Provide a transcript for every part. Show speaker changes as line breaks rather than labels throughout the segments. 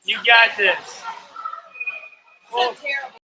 You got this.
So terrible.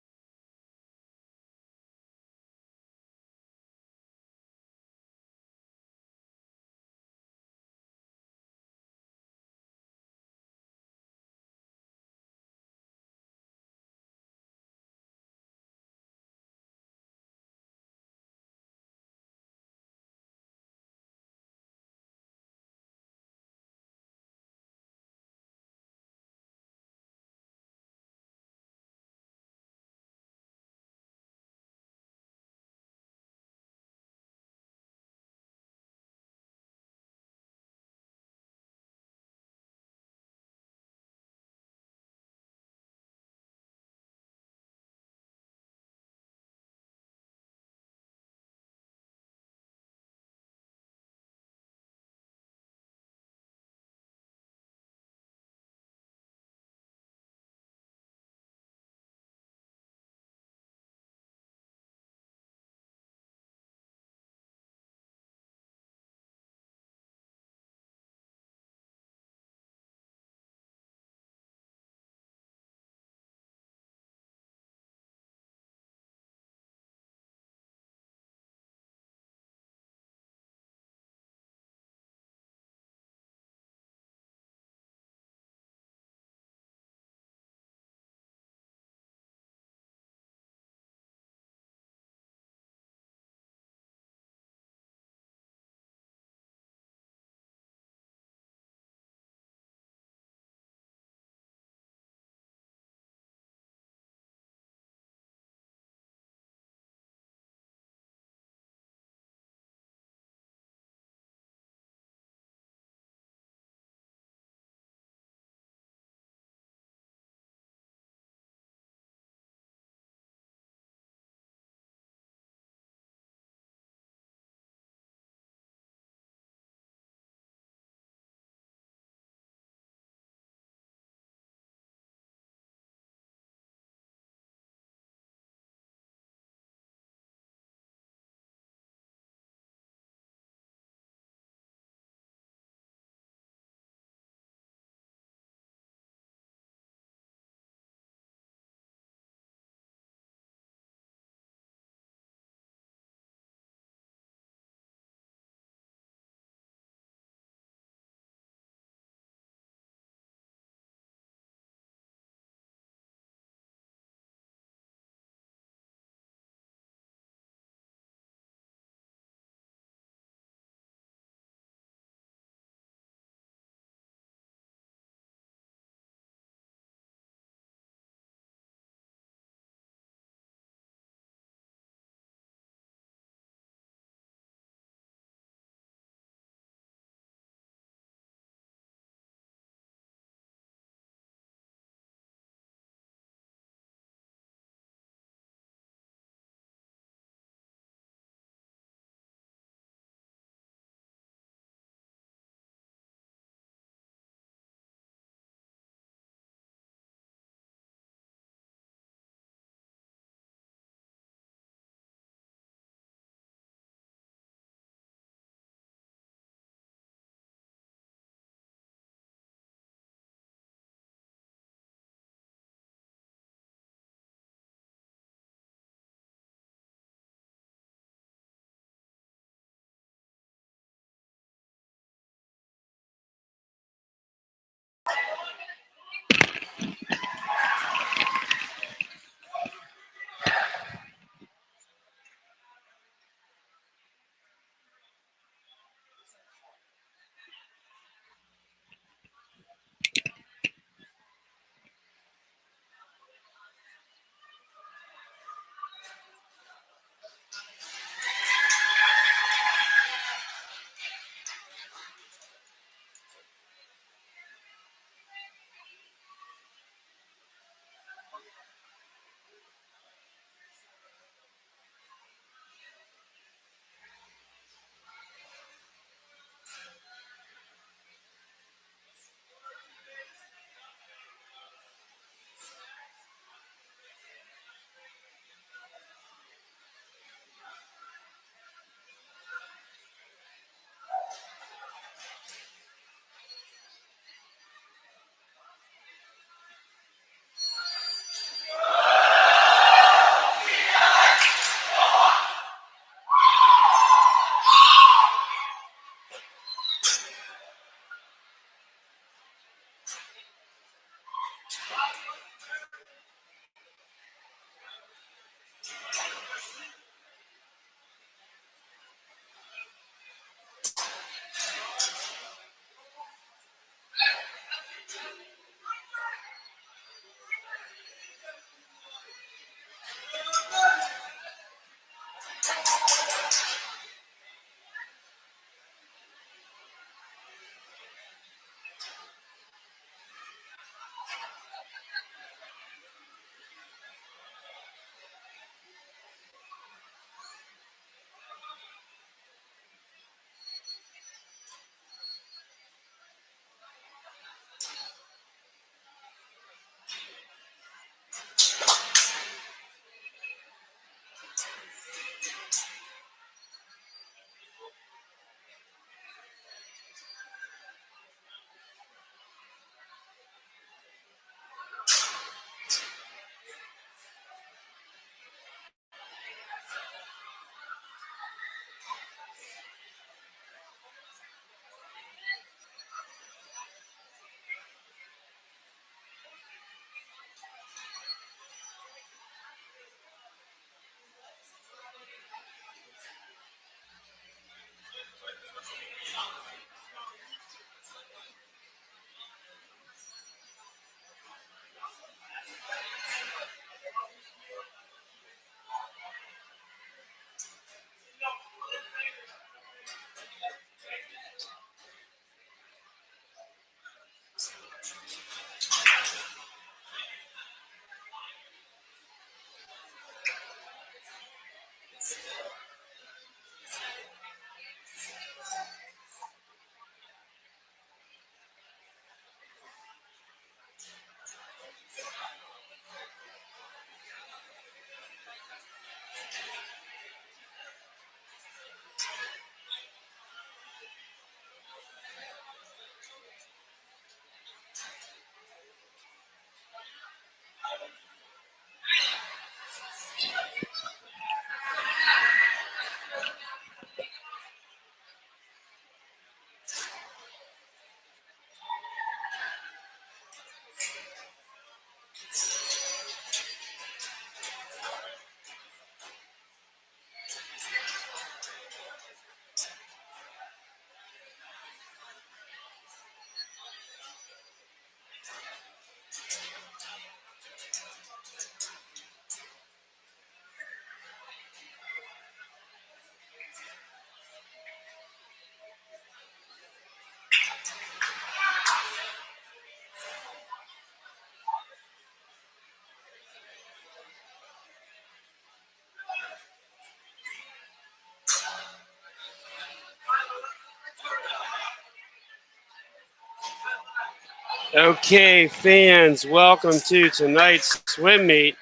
Okay, fans, welcome to tonight's swim meet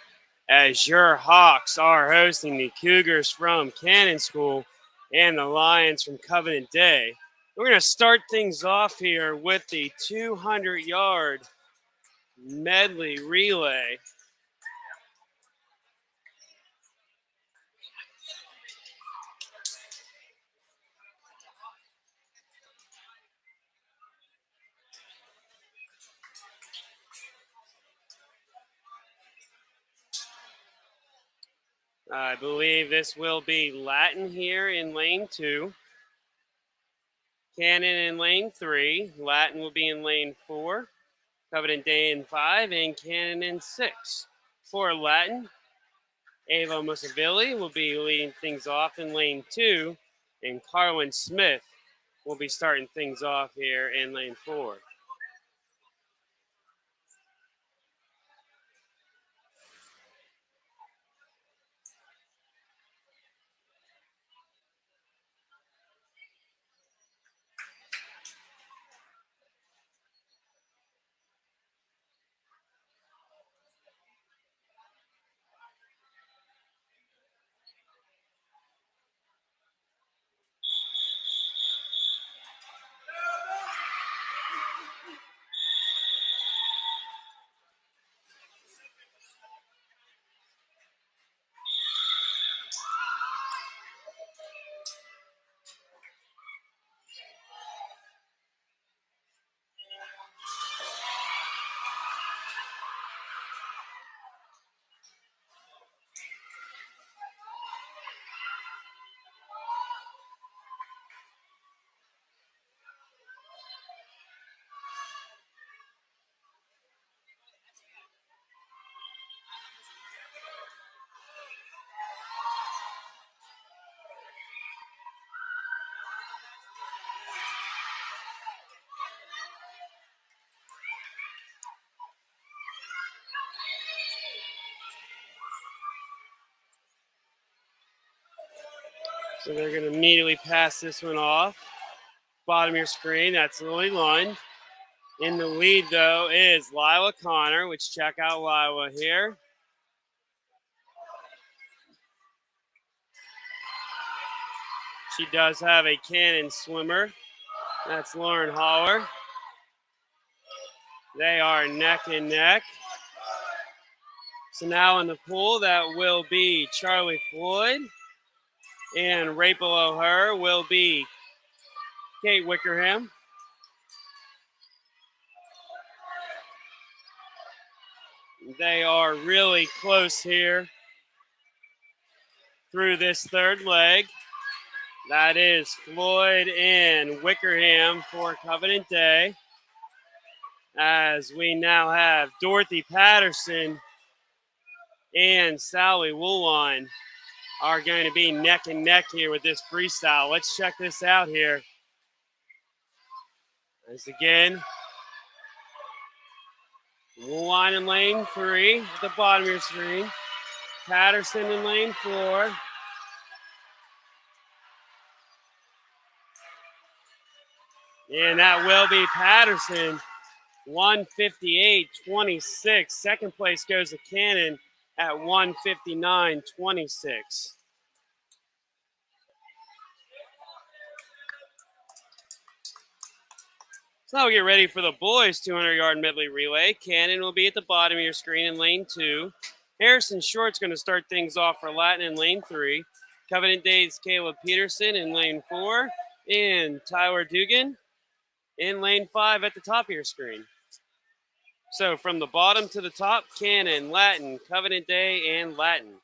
as your Hawks are hosting the Cougars from Cannon School and the Lions from Covenant Day. We're going to start things off here with the 200-yard medley relay. I believe this will be Latin here in lane 2. Cannon in lane 3. Latin will be in lane 4. Covenant Day in 5 and Cannon in 6. For Latin, Ava Musavili will be leading things off in lane 2, and Carwin Smith will be starting things off here in lane 4. So they're going to immediately pass this one off. Bottom of your screen, that's Lily Lund. In the lead, though, is Lila Connor, which check out Lila here. She does have a Cannon swimmer. That's Lauren Haller. They are neck and neck. So now in the pool, that will be Charlie Floyd. And right below her will be Kate Wickerham. They are really close here through this third leg. That is Floyd and Wickerham for Covenant Day. As we now have Dorothy Patterson and Sally Woolwine are going to be neck and neck here with this freestyle. Let's check this out here. As again, Woolwine in lane 3 at the bottom of your screen. Patterson in lane 4. And that will be Patterson, 158.26. Second place goes to Cannon at 159.26. So now we get ready for the boys' 200-yard medley relay. Cannon will be at the bottom of your screen in lane 2. Harrison Short's going to start things off for Latin in lane 3. Covenant Day's Caleb Peterson in lane 4. And Tyler Dugan in lane 5 at the top of your screen. So from the bottom to the top, Cannon, Latin, Covenant Day, and Latin.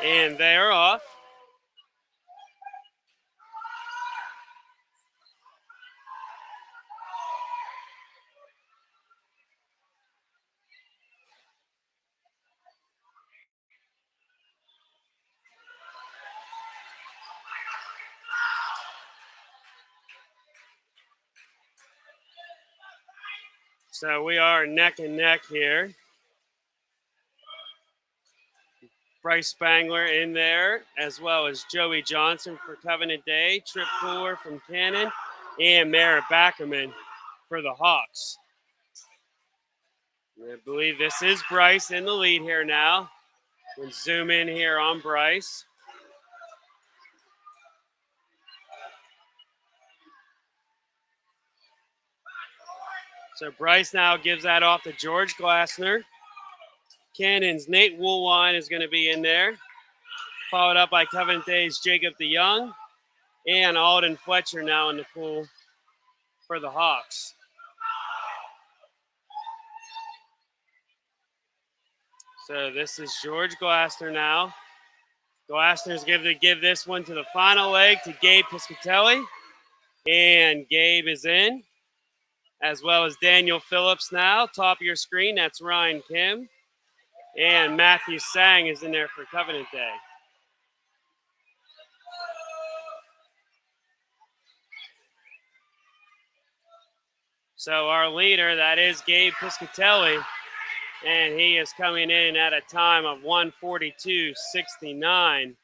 And they are off. So we are neck and neck here. Bryce Spangler in there, as well as Joey Johnson for Covenant Day, Trip Cooler from Cannon, and Merritt Backerman for the Hawks. I believe this is Bryce in the lead here now. We'll zoom in here on Bryce. So Bryce now gives that off to George Glassner. Cannon's Nate Woolwine is going to be in there, followed up by Covenant Day's Jacob DeYoung and Alden Fletcher now in the pool for the Hawks. So this is George Glassner now. Glassner's going to give this one to the final leg to Gabe Piscatelli. And Gabe is in, as well as Daniel Phillips now. Top of your screen, that's Ryan Kim. And Matthew Sang is in there for Covenant Day. So our leader, that is Gabe Piscatelli, and he is coming in at a time of 1:42.69.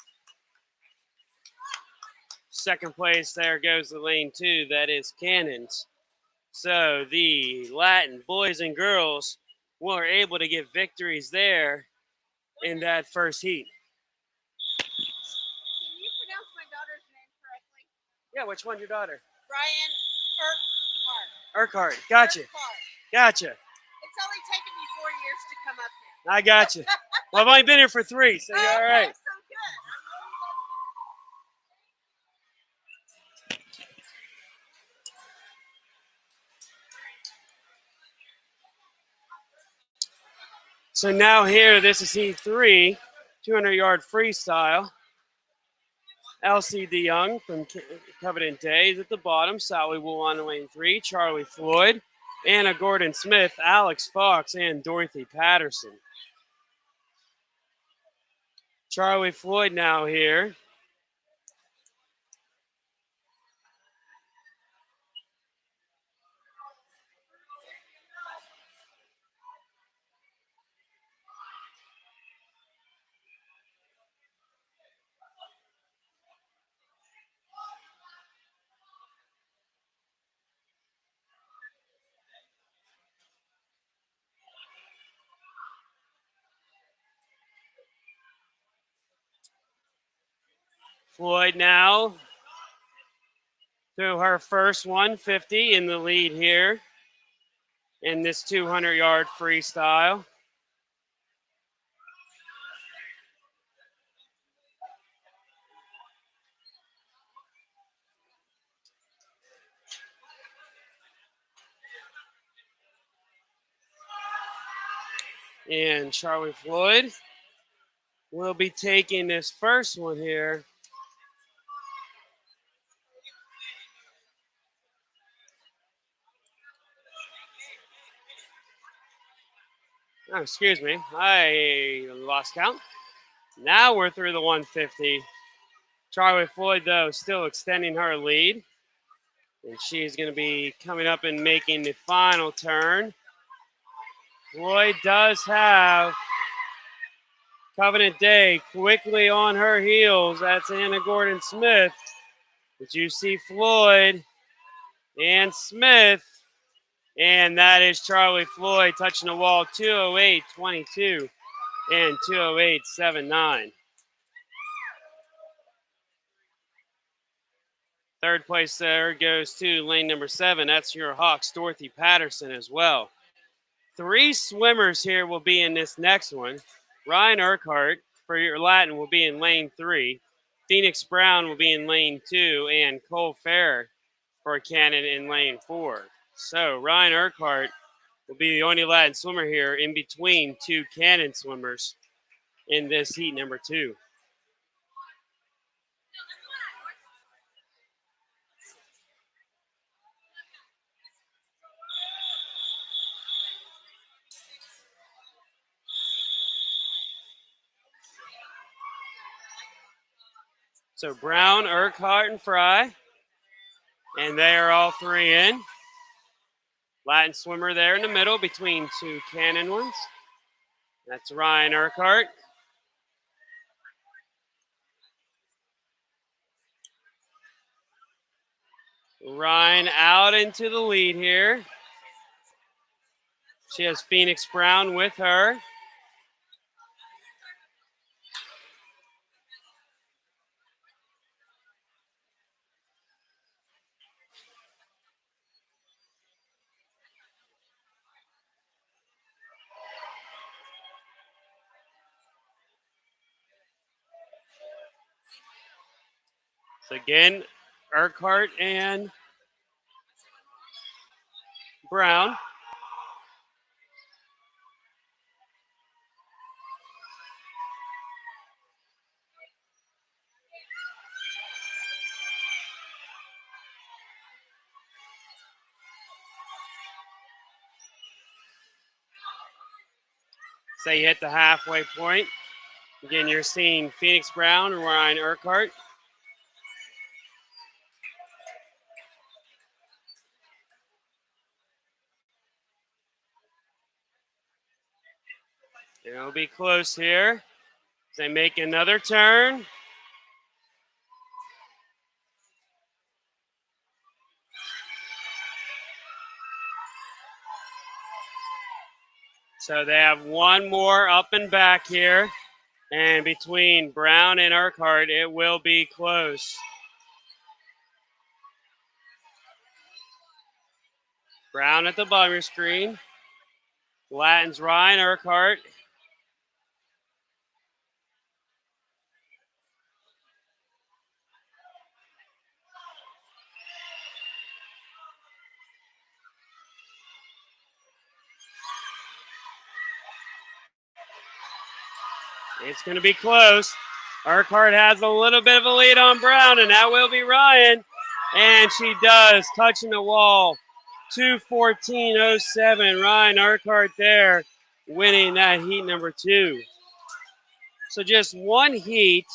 Second place there goes to lane 2, that is Cannons. So the Latin boys and girls were able to get victories there in that first heat.
Can you pronounce my daughter's name correctly?
Yeah, which one's your daughter?
Brian
Urquhart. Gotcha. Gotcha.
It's only taken me 4 years to come up here.
I gotcha. Well, I've only been here for 3, so you're all right.
So good.
So now here, this is heat 3, 200-yard freestyle. Elsie DeYoung from Covenant Day is at the bottom. Sally Wool on lane 3. Charlie Floyd, Anna Gordon Smith, Alex Fox, and Dorothy Patterson. Charlie Floyd now here. Floyd now through her first 150 in the lead here in this 200-yard freestyle. And Charlie Floyd will be taking this first one here. Oh, excuse me, I lost count. Now we're through the 150. Charlie Floyd, though, still extending her lead. And she's going to be coming up and making the final turn. Floyd does have Covenant Day quickly on her heels. That's Anna Gordon Smith. But you see Floyd and Smith. And that is Charlie Floyd touching the wall, 208.22 and 208.79. Third place there goes to lane number 7. That's your Hawks, Dorothy Patterson as well. 3 swimmers here will be in this next one. Ryan Urquhart for your Latin will be in lane 3. Phoenix Brown will be in lane 2. And Cole Fair for Cannon in lane 4. So Ryan Urquhart will be the only Latin swimmer here in between 2 Cannon swimmers in this heat number 2. So Brown, Urquhart, and Fry. And they are all 3 in. Latin swimmer there in the middle between two Cannon ones. That's Ryan Urquhart. Ryan out into the lead here. She has Phoenix Brown with her. So again, Urquhart and Brown. So you hit the halfway point. Again, you're seeing Phoenix Brown and Ryan Urquhart. It'll be close here. They make another turn. So they have one more up and back here. And between Brown and Urquhart, it will be close. Brown at the bottom of your screen. Latin's Ryan Urquhart. It's going to be close. Urquhart has a little bit of a lead on Brown, and that will be Ryan. And she does, touching the wall. 2:14.07. Ryan Urquhart there, winning that heat number 2. So just one heat.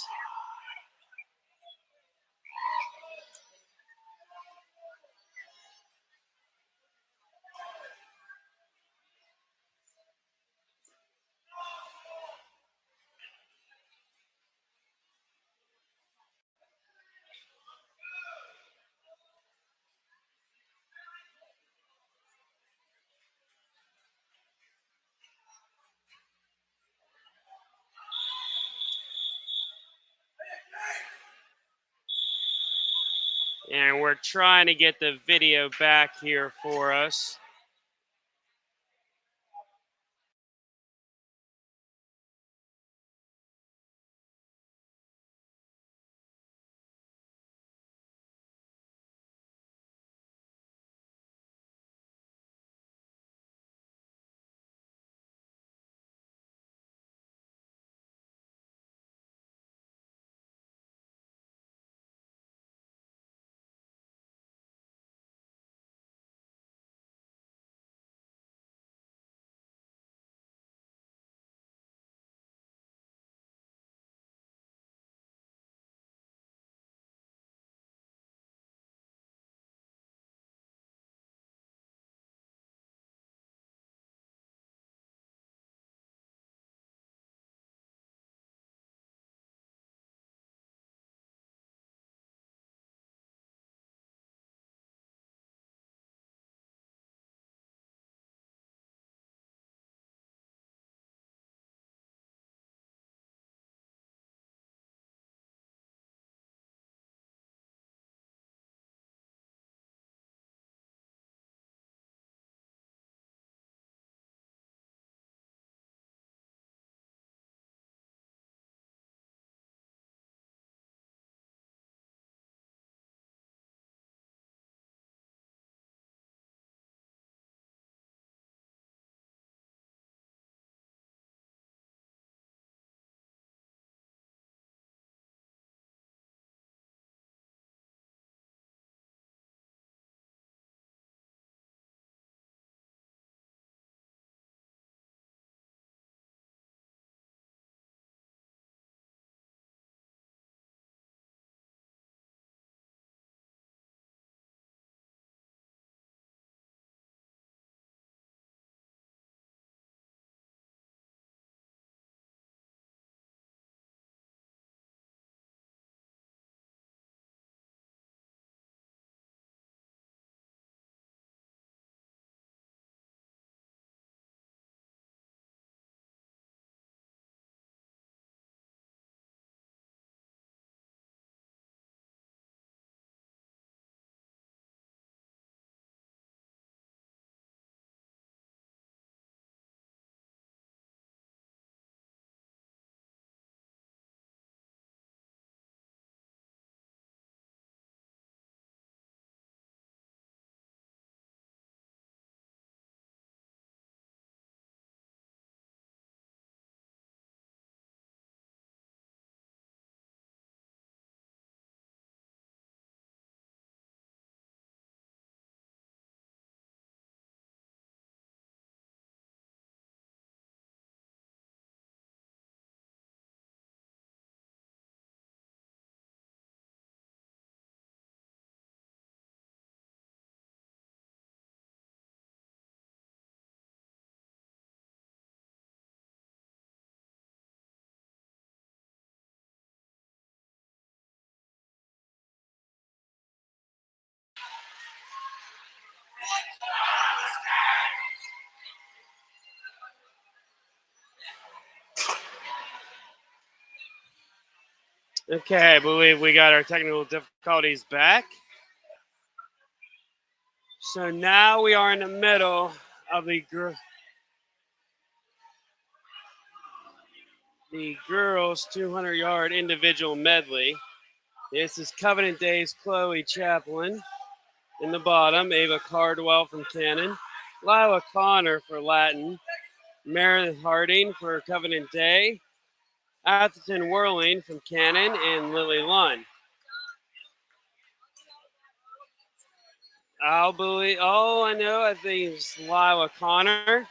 And we're trying to get the video back here for us. Okay, I believe we got our technical difficulties back. So now we are in the middle of the girls 200-yard individual medley. This is Covenant Days Chloe Chaplin in the bottom, Ava Cardwell from Cannon, Lila Connor for Latin, Meredith Harding for Covenant Day, Atherton Whirling from Cannon, and Lily Lunn. I know, I think it's Lila Connor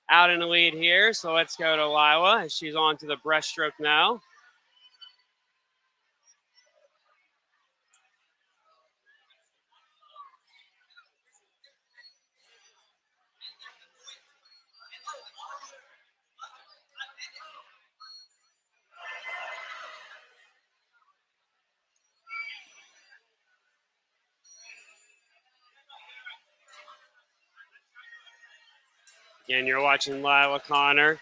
out in the lead here. So let's go to Lila as she's on to the breaststroke now. Again, you're watching Lila Connor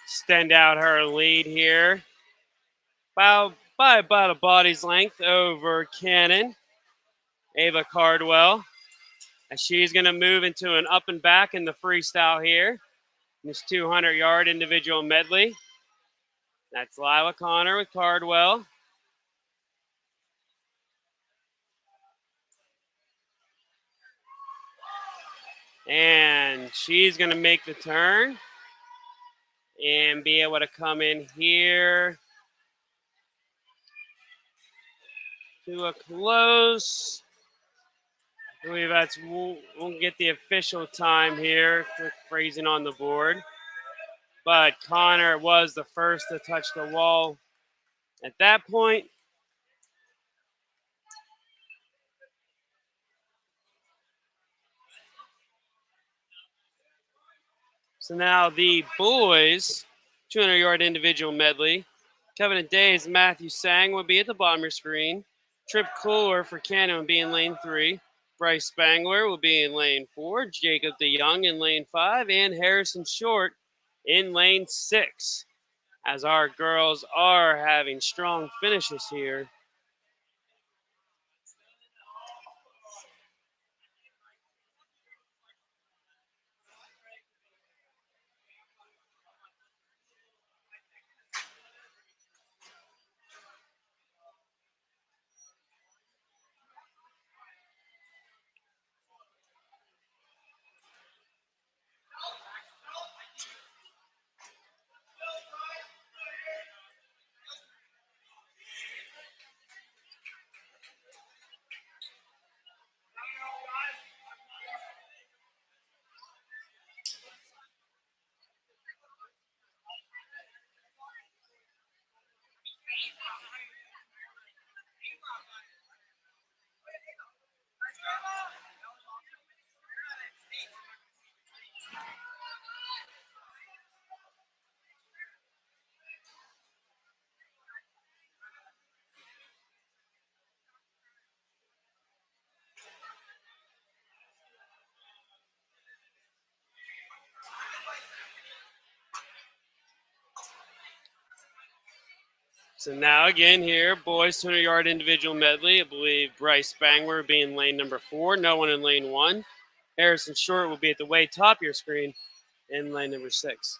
extend out her lead here by about a body's length over Cannon, Ava Cardwell. As she's going to move into an up and back in the freestyle here. This 200-yard individual medley. That's Lila Connor with Cardwell. And she's going to make the turn and be able to come in here to a close. I believe we'll get the official time here. Quick phrasing on the board. But Connor was the first to touch the wall at that point. So now the boys 200-yard individual medley. Covenant Days Matthew Sang will be at the bottom of your screen. Trip Cooler for Cannon will be in lane 3. Bryce Spangler will be in lane 4. Jacob DeYoung in lane 5. And Harrison Short in lane 6. As our girls are having strong finishes here. So now again here, boys 200-yard individual medley. I believe Bryce Spangler will be in lane number 4. No one in lane 1. Harrison Short will be at the way top of your screen in lane number 6.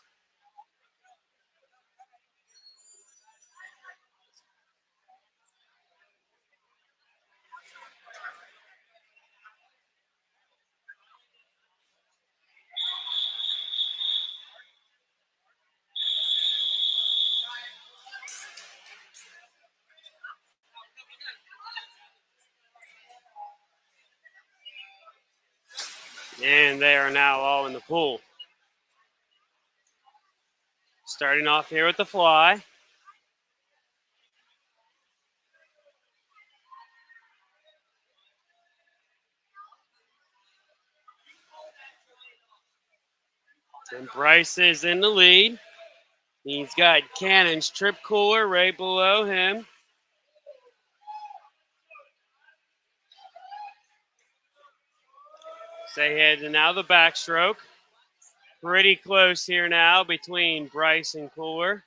And they are now all in the pool. Starting off here with the fly. And Bryce is in the lead. He's got Cannon's Trip Cooler right below him. Say head to now the backstroke. Pretty close here now between Bryce and Cooler.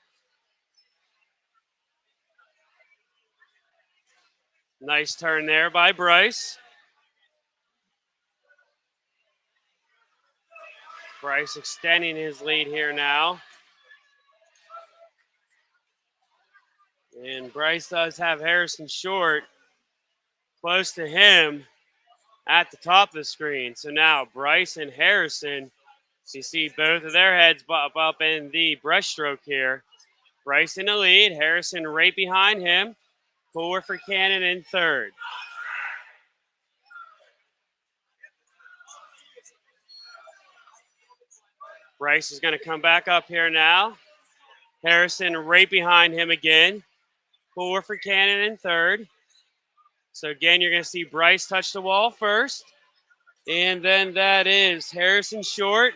Nice turn there by Bryce. Bryce extending his lead here now. And Bryce does have Harrison Short close to him at the top of the screen. So now Bryce and Harrison, you see both of their heads up in the brushstroke here. Bryce in the lead, Harrison right behind him. Cooler for Cannon in third. Bryce is going to come back up here now. Harrison right behind him again. Cooler for Cannon in third. So again, you're going to see Bryce touch the wall first. And then that is Harrison Short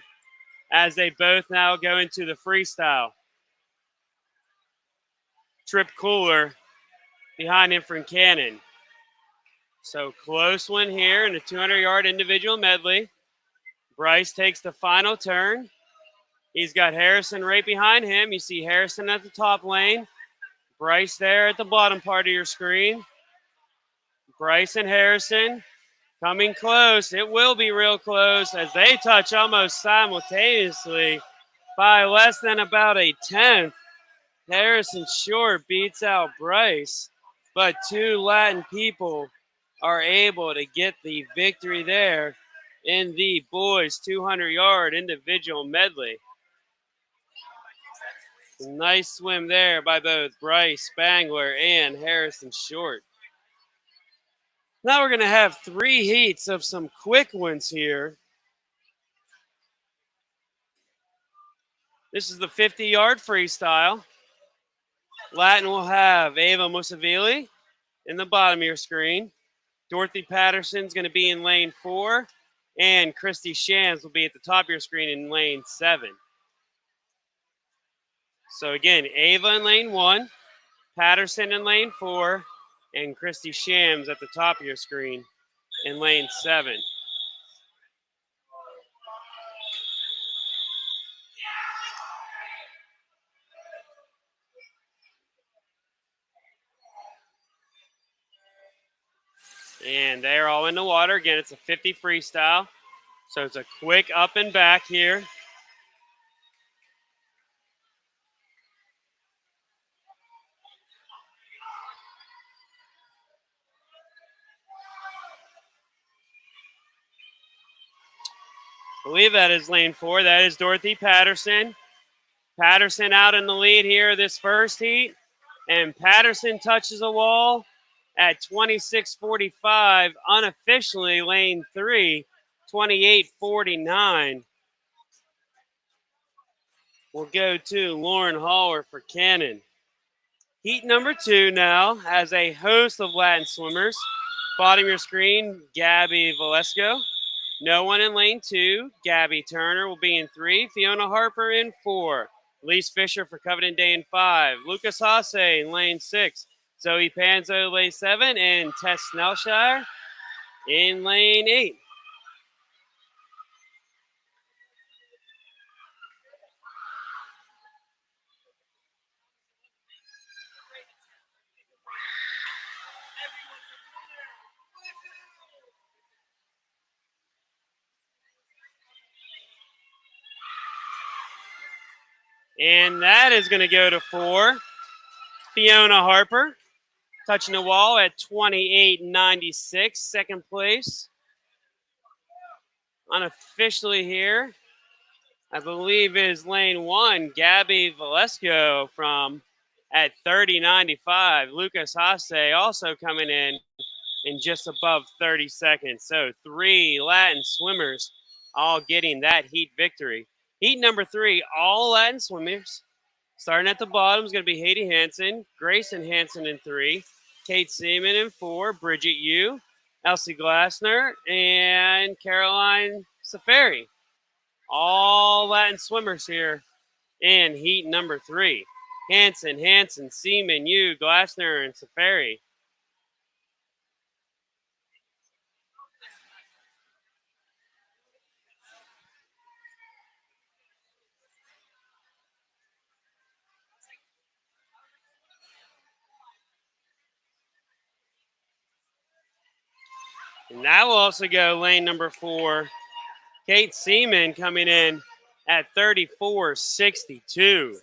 as they both now go into the freestyle. Trip Cooler behind him from Cannon. So close one here in a 200-yard individual medley. Bryce takes the final turn. He's got Harrison right behind him. You see Harrison at the top lane. Bryce there at the bottom part of your screen. Bryce and Harrison coming close. It will be real close as they touch almost simultaneously by less than about a tenth. Harrison Short beats out Bryce, but two Latin people are able to get the victory there in the boys 200-yard individual medley. Nice swim there by both Bryce Spangler and Harrison Short. Now we're going to have three heats of some quick ones here. This is the 50-yard freestyle. Latin will have Ava Musavili in the bottom of your screen. Dorothy Patterson's going to be in lane 4. And Christy Shams will be at the top of your screen in lane 7. So again, Ava in lane 1, Patterson in lane 4, and Christy Shams at the top of your screen in lane 7. And they're all in the water. Again, it's a 50 freestyle. So it's a quick up and back here. I believe that is lane 4. That is Dorothy Patterson. Patterson out in the lead here this first heat. And Patterson touches a wall at 26:45, unofficially lane 3, 28:49. We'll go to Lauren Haller for Cannon. Heat number 2 now has a host of Latin swimmers. Bottom of your screen, Gabby Valesco. No one in lane 2. Gabby Turner will be in 3. Fiona Harper in 4. Lise Fisher for Covenant Day in 5. Lucas Hasse in lane 6. Zoe Panzo lane 7. And Tess Snellshire in lane 8. And that is going to go to 4. Fiona Harper touching the wall at 28:96, second place. Unofficially here, I believe is lane 1, Gabby Valesco from at 30:95. Lucas Hasse also coming in just above 30 seconds. So 3 Latin swimmers all getting that heat victory. Heat number 3, all Latin swimmers. Starting at the bottom is going to be Haiti Hansen, Grayson Hansen in 3, Kate Seaman in 4, Bridget Yu, Elsie Glassner, and Caroline Safari. All Latin swimmers here in heat number 3. Hansen, Seaman, Yu, Glassner, and Safari. And that will also go lane number 4. Kate Seaman coming in at 34.62.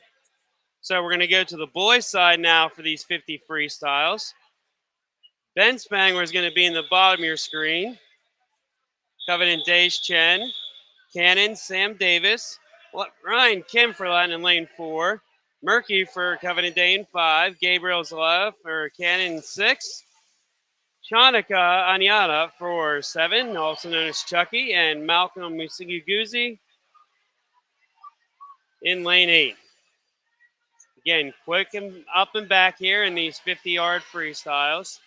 So we're going to go to the boys' side now for these 50 freestyles. Ben Spangler is going to be in the bottom of your screen. Covenant Days Chen, Cannon, Sam Davis, Ryan Kim for Latin in lane 4, Murky for Covenant Day in 5, Gabriel Zalev for Cannon in 6, Shanika Anyana for 7, also known as Chucky, and Malcolm Musiguguzi in lane 8. Again, quick and up and back here in these 50-yard freestyles.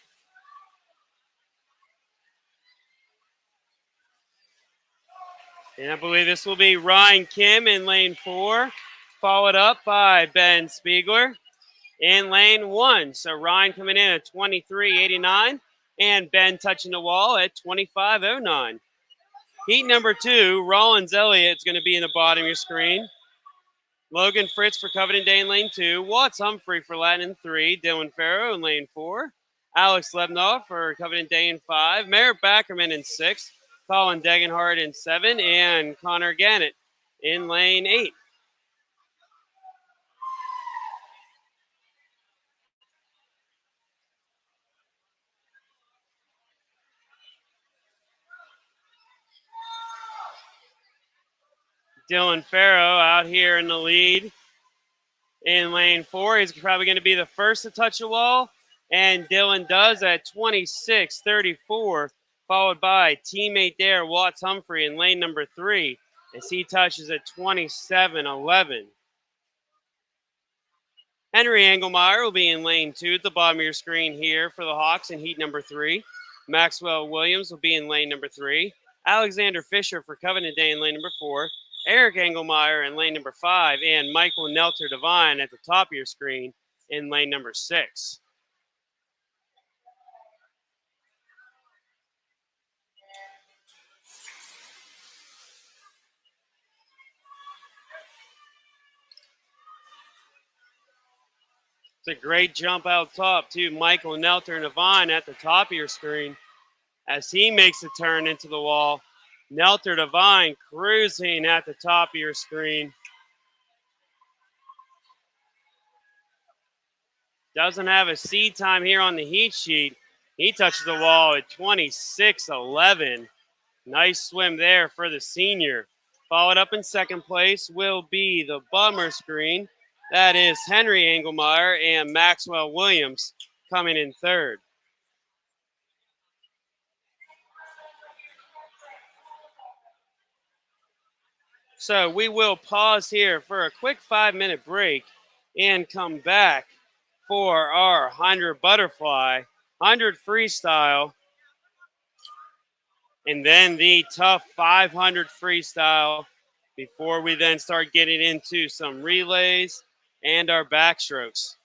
And I believe this will be Ryan Kim in lane 4, followed up by Ben Spiegler in lane 1. So Ryan coming in at 23.89 and Ben touching the wall at 25.09. Heat number 2, Rollins Elliott is going to be in the bottom of your screen. Logan Fritz for Covenant Day in lane 2. Watts Humphrey for Latin in 3. Dylan Farrow in lane 4. Alex Lebnoff for Covenant Day in 5. Merritt Backerman in 6. Colin Degenhardt in 7. And Connor Gannett in lane 8. Dylan Farrow out here in the lead in lane 4. He's probably going to be the first to touch the wall. And Dylan does at 26.34, followed by teammate there, Watts Humphrey, in lane number 3, as he touches at 27.11. Henry Engelmeyer will be in lane 2 at the bottom of your screen here for the Hawks in heat number 3. Maxwell Williams will be in lane number 3. Alexander Fisher for Covenant Day in lane number 4. Eric Engelmeyer in lane number 5. And Michael Nelter Devine at the top of your screen in lane number 6. It's a great jump out top, too. Michael Nelter Devine at the top of your screen as he makes a turn into the wall. Nelter Devine cruising at the top of your screen. Doesn't have a seed time here on the heat sheet. He touches the wall at 26.11. Nice swim there for the senior. Followed up in second place will be the bummer screen. That is Henry Engelmeyer and Maxwell Williams coming in third. So we will pause here for a quick 5-minute break and come back for our 100 butterfly, 100 freestyle, and then the tough 500 freestyle before we then start getting into some relays and our backstrokes.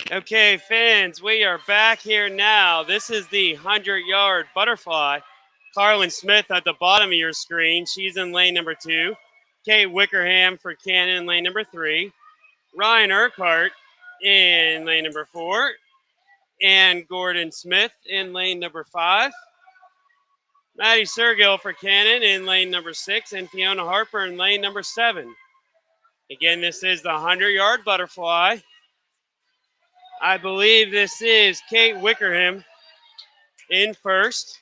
Okay, fans, we are back here now. This is the 100-yard butterfly. Carlin Smith at the bottom of your screen. She's in lane number 2. Kate Wickerham for Cannon in lane number 3. Ryan Urquhart in lane number 4. And Gordon Smith in lane number 5. Maddie Sergil for Cannon in lane number 6. And Fiona Harper in lane number 7. Again, this is the 100-yard butterfly. I believe this is Kate Wickerham in first.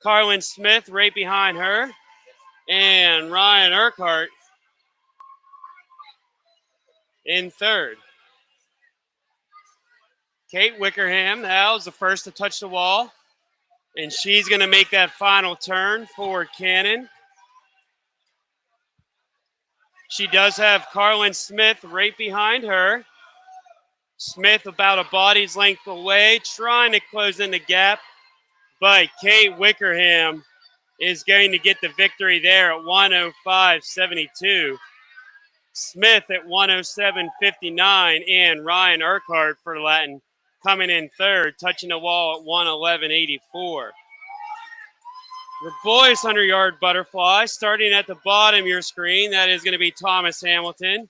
Carlin Smith right behind her. And Ryan Urquhart in third. Kate Wickerham now is the first to touch the wall. And she's going to make that final turn for Cannon. She does have Carlin Smith right behind her. Smith about a body's length away, trying to close in the gap. But Kate Wickerham is going to get the victory there at 105.72. Smith at 107.59, and Ryan Urquhart for Latin coming in third, touching the wall at 111.84. The boys 100-yard butterfly, starting at the bottom of your screen, that is going to be Thomas Hamilton.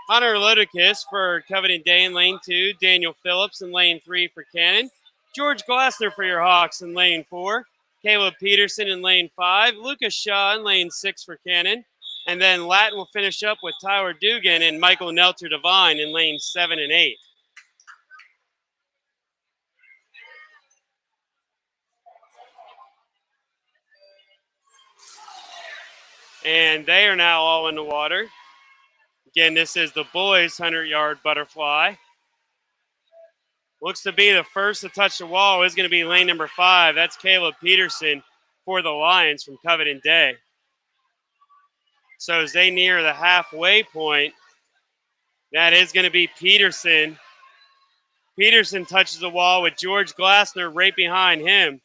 Hunter Lodicus for Covington Day in lane 2. Daniel Phillips in lane 3 for Cannon. George Glassner for your Hawks in lane 4. Caleb Peterson in lane 5. Lucas Shaw in lane 6 for Cannon. And then Latin will finish up with Tyler Dugan and Michael Nelter Devine in lane 7 and 8. And they are now all in the water. Again, this is the boys 100-yard butterfly. Looks to be the first to touch the wall is going to be lane number 5. That's Caleb Peterson for the Lions from Covington Day. So as they near the halfway point, that is going to be Peterson. Peterson touches the wall with George Glassner right behind him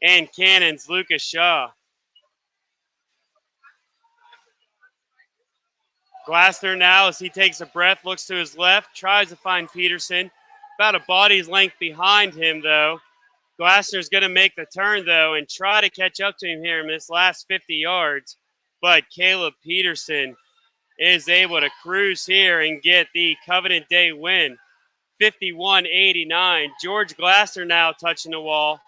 and Cannon's Lucas Shaw. Glassner now, as he takes a breath, looks to his left, tries to find Peterson. About a body's length behind him, though. Glassner's going to make the turn, though, and try to catch up to him here in this last 50 yards. But Caleb Peterson is able to cruise here and get the Covington Day win, 51-89. George Glassner now touching the wall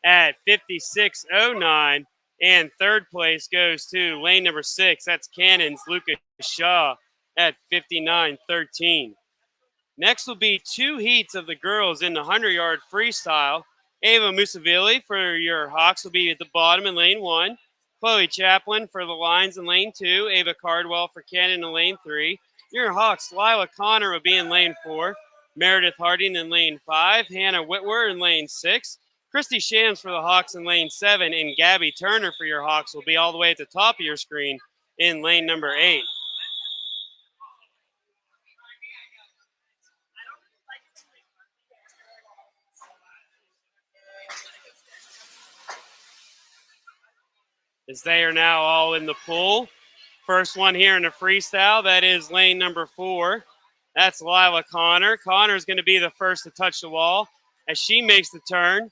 at 56.09. And third place goes to lane number 6. That's Cannon's Lucas Shaw at 59.13. Next will be 2 heats of the girls in the 100-yard freestyle. Ava Musavili for your Hawks will be at the bottom in lane 1. Chloe Chaplin for the Lions in lane 2. Ava Cardwell for Cannon in lane 3. Your Hawks, Lila Connor will be in lane 4. Meredith Harding in lane 5. Hannah Whitwer in lane 6. Christy Shams for the Hawks in lane 7. And Gabby Turner for your Hawks will be all the way at the top of your screen in lane number 8. As they are now all in the pool. First one here in the freestyle, that is lane number 4. That's Lila Connor. Connor's going to be the first to touch the wall as she makes the turn.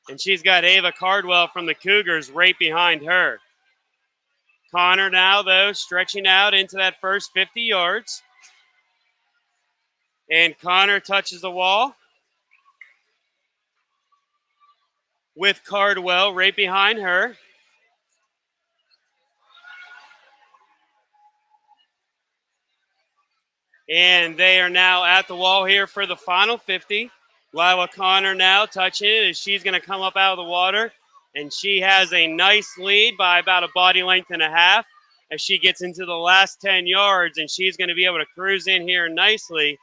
And she's got Ava Cardwell from the Cougars right behind her. Connor now, though, stretching out into that first 50 yards. And Connor touches the wall with Cardwell right behind her. And they are now at the wall here for the final 50. Lila Connor now touching it as she's going to come up out of the water. And she has a nice lead by about a body length and a half as she gets into the last 10 yards. And she's going to be able to cruise in here nicely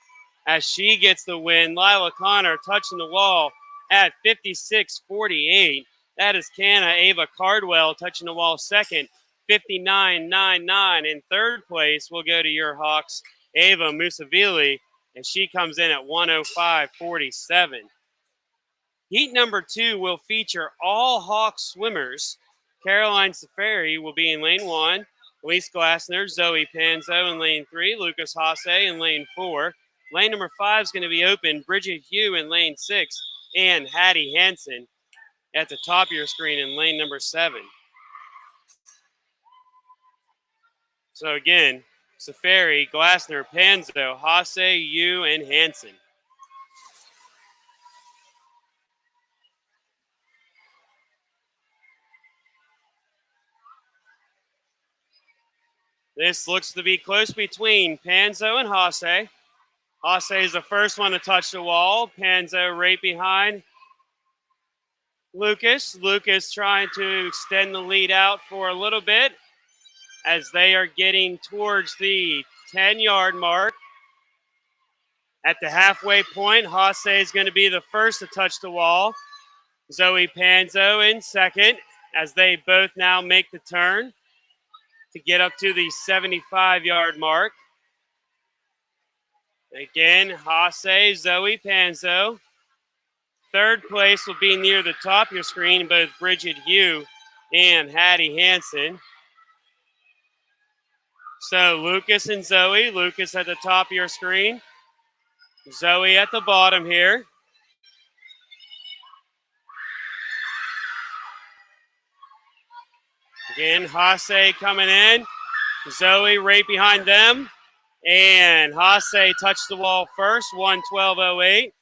as she gets the win. Lila Connor touching the wall at 56.48. That is Canna Ava Cardwell touching the wall second, 59.99. In third place, we'll go to your Hawks, Ava Musavili, and she comes in at 105.47. Heat number 2 will feature all Hawks swimmers. Caroline Safari will be in lane 1. Elise Glassner, Zoe Panzo in lane 3. Lucas Hasse in lane 4. Lane number 5 is going to be open. Bridget Hugh in lane 6 and Hattie Hansen at the top of your screen in lane number 7. So again, Safari, Glassner, Panzo, Hasse, Yu, and Hansen. This looks to be close between Panzo and Hasse. Hasse is the first one to touch the wall. Panzo right behind Lucas. Lucas trying to extend the lead out for a little bit as they are getting towards the 10-yard mark. At the halfway point, Hasse is going to be the first to touch the wall. Zoe Panzo in second as they both now make the turn to get up to the 75-yard mark. Again, Hasse, Zoe Panzo. Third place will be near the top of your screen, both Bridget Hugh and Hattie Hansen. So Lucas and Zoe, Lucas at the top of your screen, Zoe at the bottom here. Again, Hasse coming in, Zoe right behind them, and Hasse touched the wall first, 1:12.08.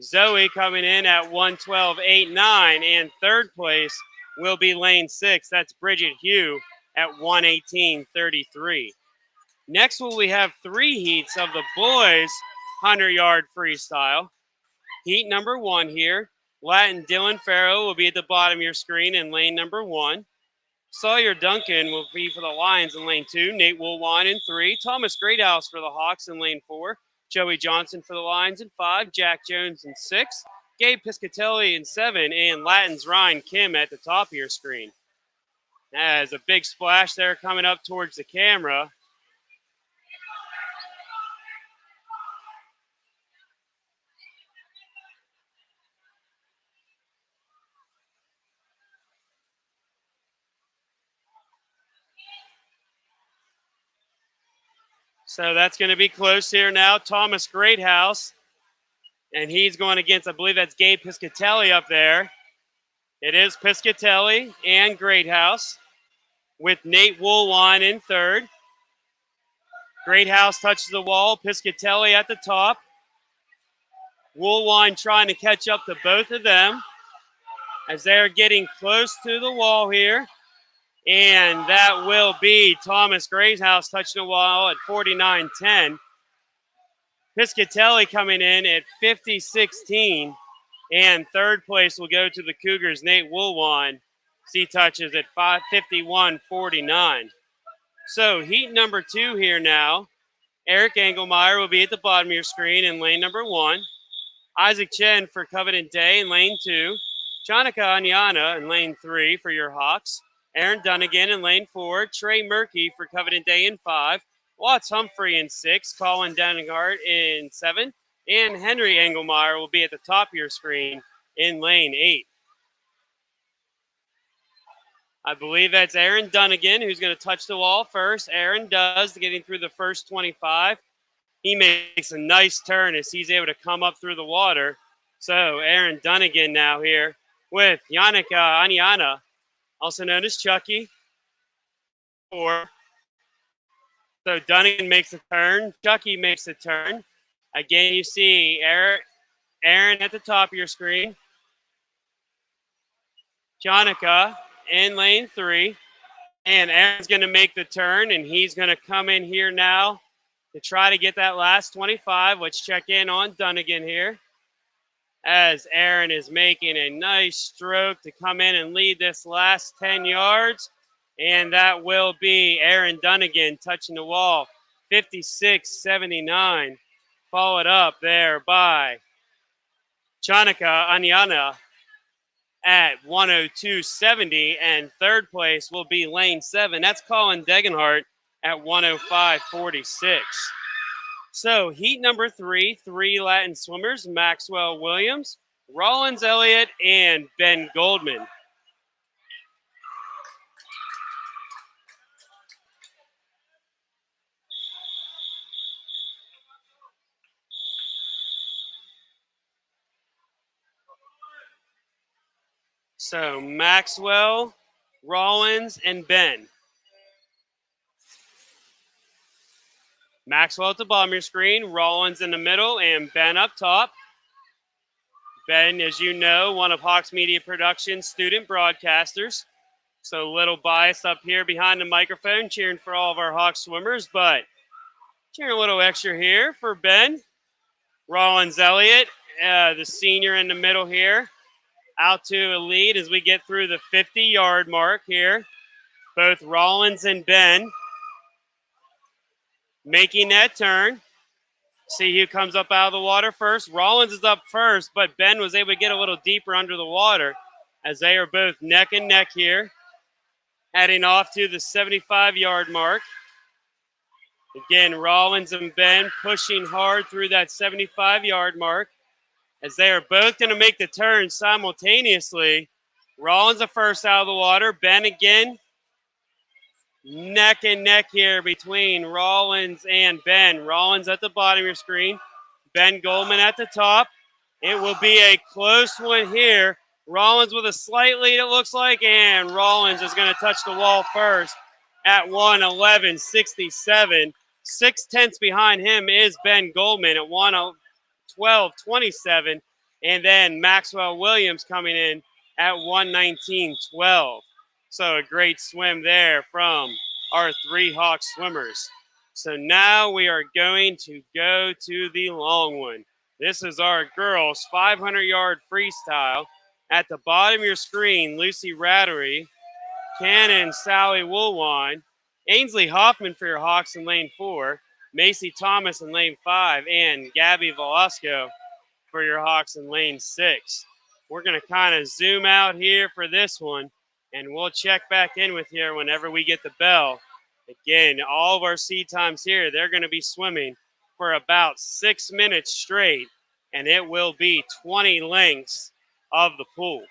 Zoe coming in at 1:12.89, and third place will be lane 6. That's Bridget Hugh at 1:18.33. Next, we have 3 heats of the boys' 100-yard freestyle. Heat number 1 here. Latin Dylan Farrow will be at the bottom of your screen in lane number 1. Sawyer Duncan will be for the Lions in lane 2. Nate Woolwine in 3. Thomas Greathouse for the Hawks in lane 4. Joey Johnson for the Lions in 5. Jack Jones in 6. Gabe Piscatelli in 7. And Latin's Ryan Kim at the top of your screen. As a big splash there coming up towards the camera. So that's going to be close here now. Thomas Greathouse. And he's going against, I believe that's Gabe Piscatelli up there. It is Piscatelli and Greathouse with Nate Woolwine in third. Greathouse touches the wall. Piscatelli at the top. Woolwine trying to catch up to both of them as they're getting close to the wall here. And that will be Thomas Greathouse touching the wall at 49.10. Piscatelli coming in at 50.16. And third place will go to the Cougars' Nate Woolwine. He touches at 51.49. So heat number 2 here now. Eric Engelmeyer will be at the bottom of your screen in lane number 1. Isaac Chen for Covenant Day in lane 2. Jonica Anyana in lane 3 for your Hawks. Aaron Dunnigan in lane 4. Trey Murphy for Covenant Day in 5. Watts Humphrey in 6. Colin Denningart in 7. And Henry Engelmeyer will be at the top of your screen in lane 8. I believe that's Aaron Dunnigan who's going to touch the wall first. Aaron does, getting through the first 25. He makes a nice turn as he's able to come up through the water. So Aaron Dunnigan now here with Yannicka Anyana, also known as Chucky. So Dunnigan makes a turn. Chucky makes a turn. Again, you see Aaron at the top of your screen. Jonica in lane 3. And Aaron's going to make the turn, and he's going to come in here now to try to get that last 25. Let's check in on Dunnigan here as Aaron is making a nice stroke to come in and lead this last 10 yards. And that will be Aaron Dunnigan touching the wall, 56.79. Followed up there by Jonica Anyana at 102.70, and third place will be lane 7. That's Colin Degenhart at 105.46. So heat number 3, 3 Latin swimmers, Maxwell Williams, Rollins Elliott, and Ben Goldman. So Maxwell, Rollins, and Ben. Maxwell at the bottom of your screen, Rollins in the middle, and Ben up top. Ben, as you know, one of Hawks Media Production's student broadcasters. So a little bias up here behind the microphone, cheering for all of our Hawks swimmers, but cheering a little extra here for Ben. Rollins Elliott, the senior in the middle here, out to a lead as we get through the 50-yard mark here. Both Rollins and Ben making that turn. See who comes up out of the water first. Rollins is up first, but Ben was able to get a little deeper under the water as they are both neck and neck here, heading off to the 75-yard mark. Again, Rollins and Ben pushing hard through that 75-yard mark as they are both going to make the turn simultaneously. Rollins the first out of the water. Ben again, neck and neck here between Rollins and Ben. Rollins at the bottom of your screen. Ben Goldman at the top. It will be a close one here. Rollins with a slight lead, it looks like, and Rollins is going to touch the wall first at 1:11.67. 6/10 behind him is Ben Goldman at 1:12.27, and then Maxwell Williams coming in at 1:19.12. So a great swim there from our three Hawk swimmers. So now we are going to go to the long one. This is our girls' 500-yard freestyle. At the bottom of your screen, Lucy Rattery, Cannon Sally Woolwine, Ainsley Hoffman for your Hawks in lane 4, Macy Thomas in lane 5, and Gabby Velasco for your Hawks in lane 6. We're going to kind of zoom out here for this one, and we'll check back in with you whenever we get the bell. Again, all of our seed times here, they're going to be swimming for about 6 minutes straight, and it will be 20 lengths of the pool.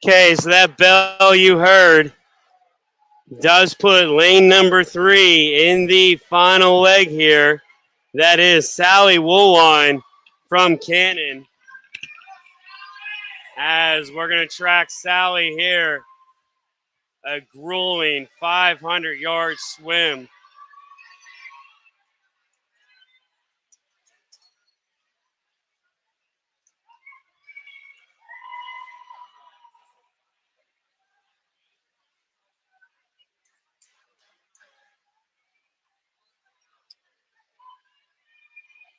Okay, so that bell you heard does put lane number 3 in the final leg here. That is Sally Woolwine from Cannon. As we're going to track Sally here, a grueling 500-yard swim.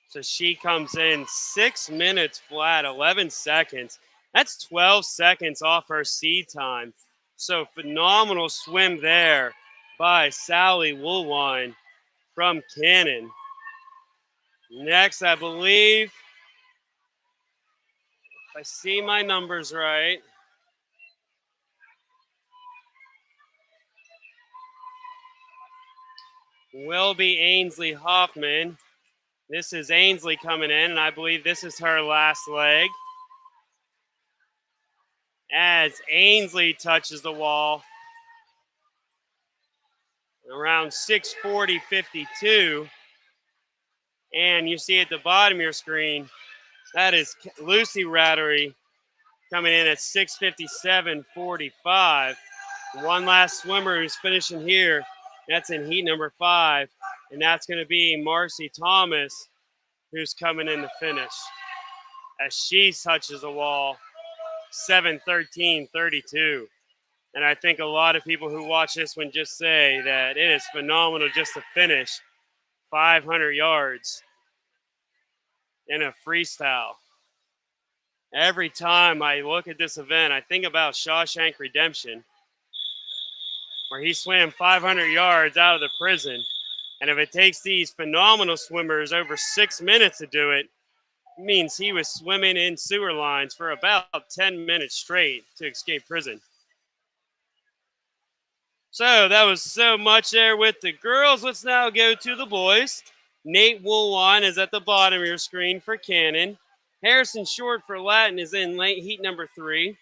So she comes in 6 minutes flat, 11 seconds. That's 12 seconds off her seed time. So phenomenal swim there by Sally Woolwine from Cannon. Next, I believe, if I see my numbers right, will be Ainsley Hoffman. This is Ainsley coming in, and I believe this is her last leg. As Ainsley touches the wall around 6:40:52, and you see at the bottom of your screen, that is Lucy Rattery coming in at 6:57:45. One last swimmer who's finishing here. That's in heat number 5, and that's going to be Marcy Thomas, who's coming in to finish. As she touches the wall, 7:13:32. And I think a lot of people who watch this one just say that it is phenomenal just to finish 500 yards in a freestyle. Every time I look at this event, I think about Shawshank Redemption, where he swam 500 yards out of the prison. And if it takes these phenomenal swimmers over 6 minutes to do it, it means he was swimming in sewer lines for about 10 minutes straight to escape prison. So that was so much there with the girls. Let's now go to the boys. Nate Woolwine is at the bottom of your screen for Cannon. Harrison Short for Latin is in late heat number 3.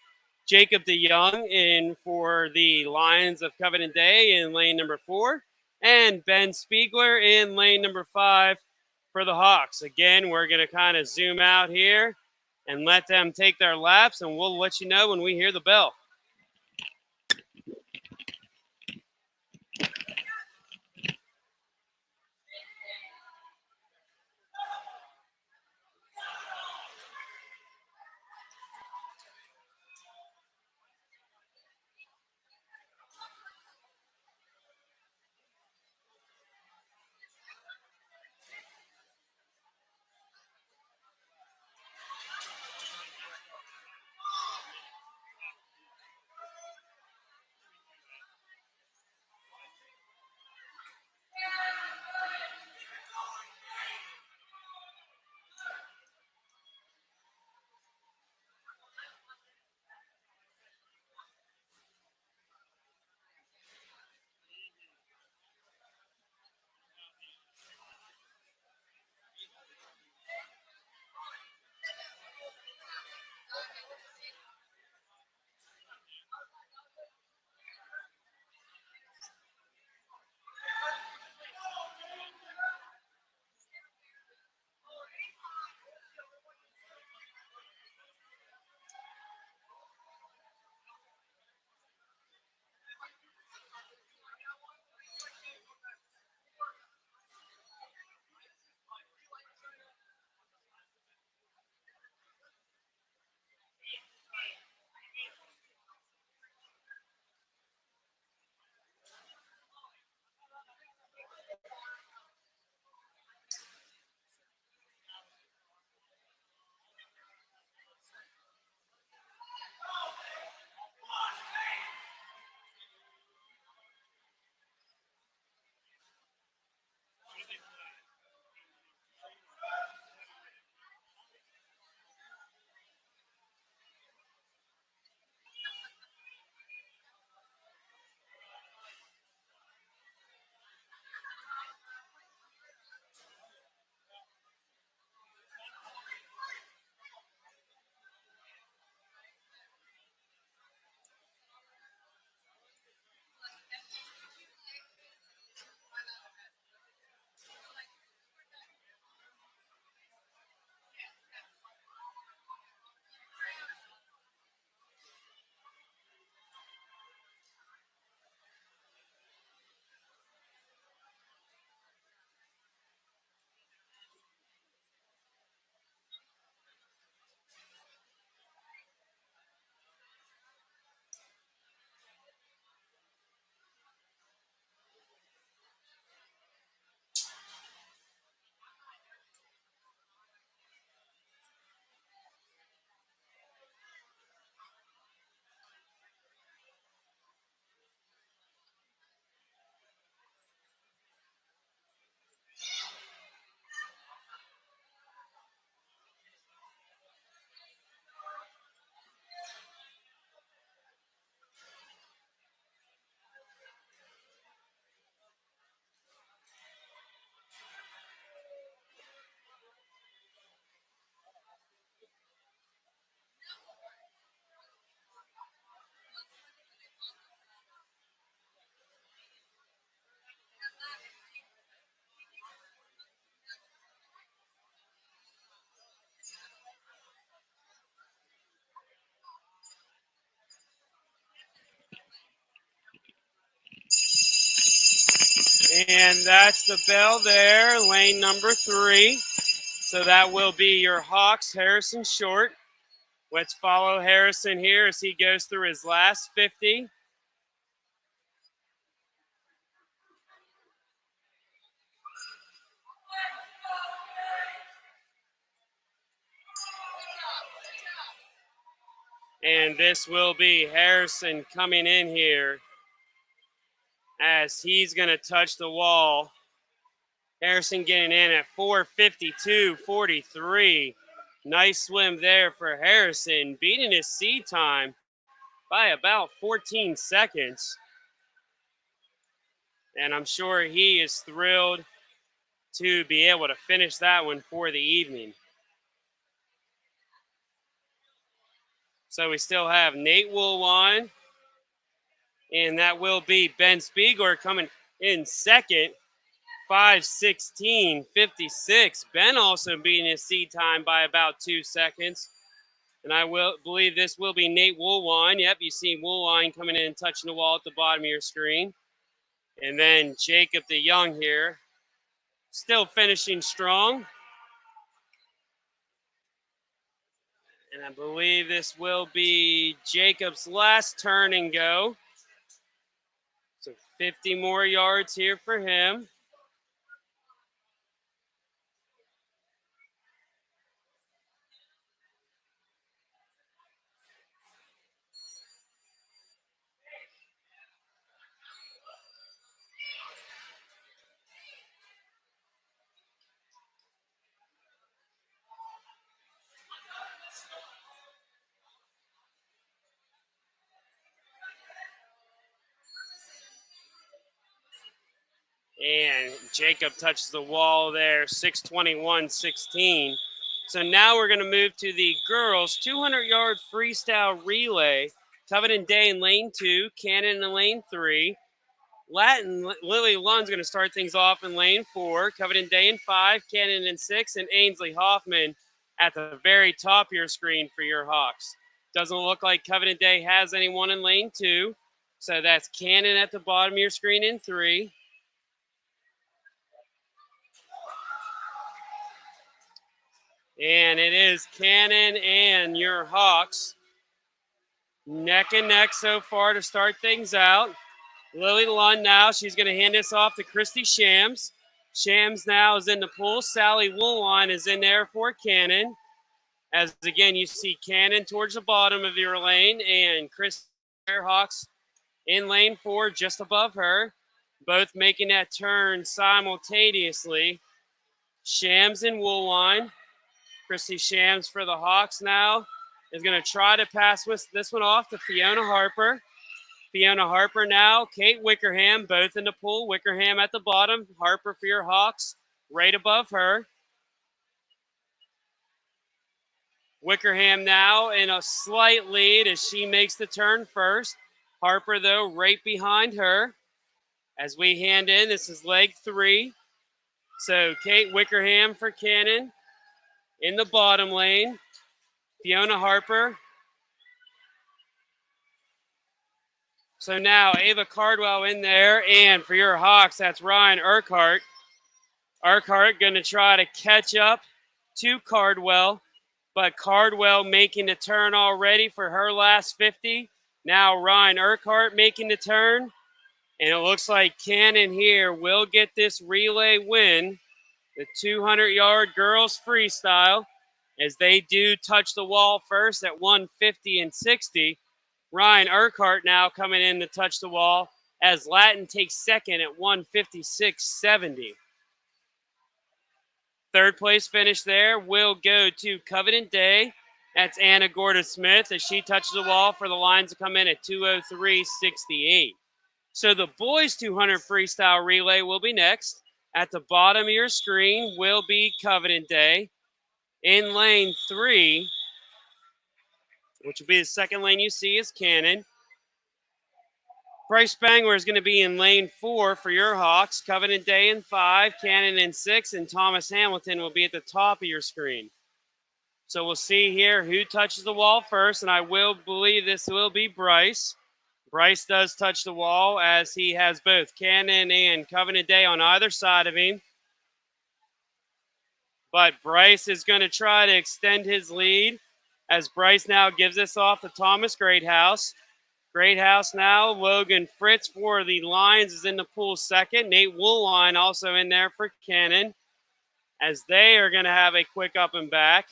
Jacob DeYoung in for the Lions of Covenant Day in lane number 4. And Ben Spiegler in lane number 5 for the Hawks. Again, we're going to kind of zoom out here and let them take their laps, and we'll let you know when we hear the bell. And that's the bell there, lane number 3. So that will be your Hawks, Harrison Short. Let's follow Harrison here as he goes through his last 50. And this will be Harrison coming in here as he's going to touch the wall. Harrison getting in at 4:52.43. Nice swim there for Harrison, beating his seed time by about 14 seconds. And I'm sure he is thrilled to be able to finish that one for the evening. So we still have Nate Woolwine, and that will be Ben Spiegler coming in second, 5:16.56. Ben also beating his seed time by about 2 seconds. And I will believe this will be Nate Woolwine. Yep, you see Woolwine coming in and touching the wall at the bottom of your screen. And then Jacob the Young here, still finishing strong. And I believe this will be Jacob's last turn and go. So 50 more yards here for him. And Jacob touches the wall there, 6:21.16. So now we're going to move to the girls' 200-yard freestyle relay. Covenant Day in lane 2, Cannon in lane 3. Lily Lund's going to start things off in lane 4. Covenant Day in 5, Cannon in 6, and Ainsley Hoffman at the very top of your screen for your Hawks. Doesn't look like Covenant Day has anyone in lane 2. So that's Cannon at the bottom of your screen in 3. And it is Cannon and your Hawks neck and neck so far to start things out. Lily Lund now, she's going to hand this off to Christy Shams. Shams now is in the pool. Sally Woolwine is in there for Cannon. As again, you see Cannon towards the bottom of your lane and Chris Hawks in lane 4 just above her. Both making that turn simultaneously. Shams and Woolwine. Christy Shams for the Hawks now is going to try to pass this one off to Fiona Harper. Fiona Harper now, Kate Wickerham, both in the pool. Wickerham at the bottom, Harper for your Hawks right above her. Wickerham now in a slight lead as she makes the turn first. Harper, though, right behind her. As we hand in, this is leg 3. So Kate Wickerham for Cannon in the bottom lane. Fiona Harper. So now Ava Cardwell in there. And for your Hawks, that's Ryan Urquhart. Urquhart going to try to catch up to Cardwell. But Cardwell making the turn already for her last 50. Now Ryan Urquhart making the turn. And it looks like Cannon here will get this relay win. The 200-yard girls freestyle. As they do touch the wall first at 150.60. Ryan Urquhart now coming in to touch the wall as Latin takes second at 156.70. Third place finish there will go to Covenant Day. That's Anna Gordon-Smith as she touches the wall for the Lions to come in at 2:03.68. So the boys 200 freestyle relay will be next. At the bottom of your screen will be Covenant Day. In lane 3, which will be the second lane you see, is Cannon. Bryce Spangler is going to be in lane 4 for your Hawks. Covenant Day in 5, Cannon in 6, and Thomas Hamilton will be at the top of your screen. So we'll see here who touches the wall first, and I will believe this will be Bryce. Bryce does touch the wall as he has both Cannon and Covenant Day on either side of him. But Bryce is going to try to extend his lead as Bryce now gives this off to Thomas Greathouse. Greathouse now, Logan Fritz for the Lions is in the pool second. Nate Woolline also in there for Cannon as they are going to have a quick up and back.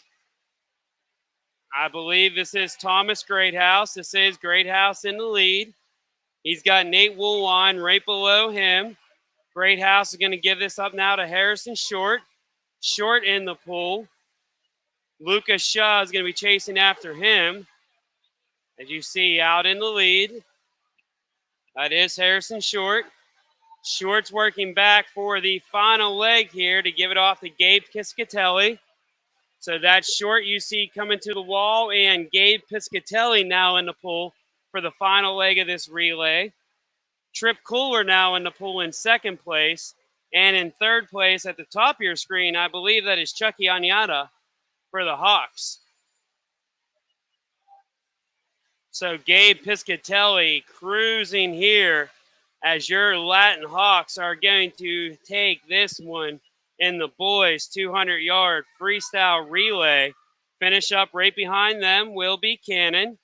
I believe this is Thomas Greathouse. This is Greathouse in the lead. He's got Nate Woolline right below him. Greathouse is going to give this up now to Harrison Short. Short in the pool. Lucas Shaw is going to be chasing after him. As you see out in the lead, that is Harrison Short. Short's working back for the final leg here to give it off to Gabe Piscatelli. So that's Short you see coming to the wall, and Gabe Piscatelli now in the pool for the final leg of this relay. Trip Cooler now in the pool in second place. And in third place at the top of your screen, I believe that is Chucky Anyata for the Hawks. So Gabe Piscatelli cruising here as your Latin Hawks are going to take this one in the boys 200-yard freestyle relay. Finish up right behind them will be Cannon.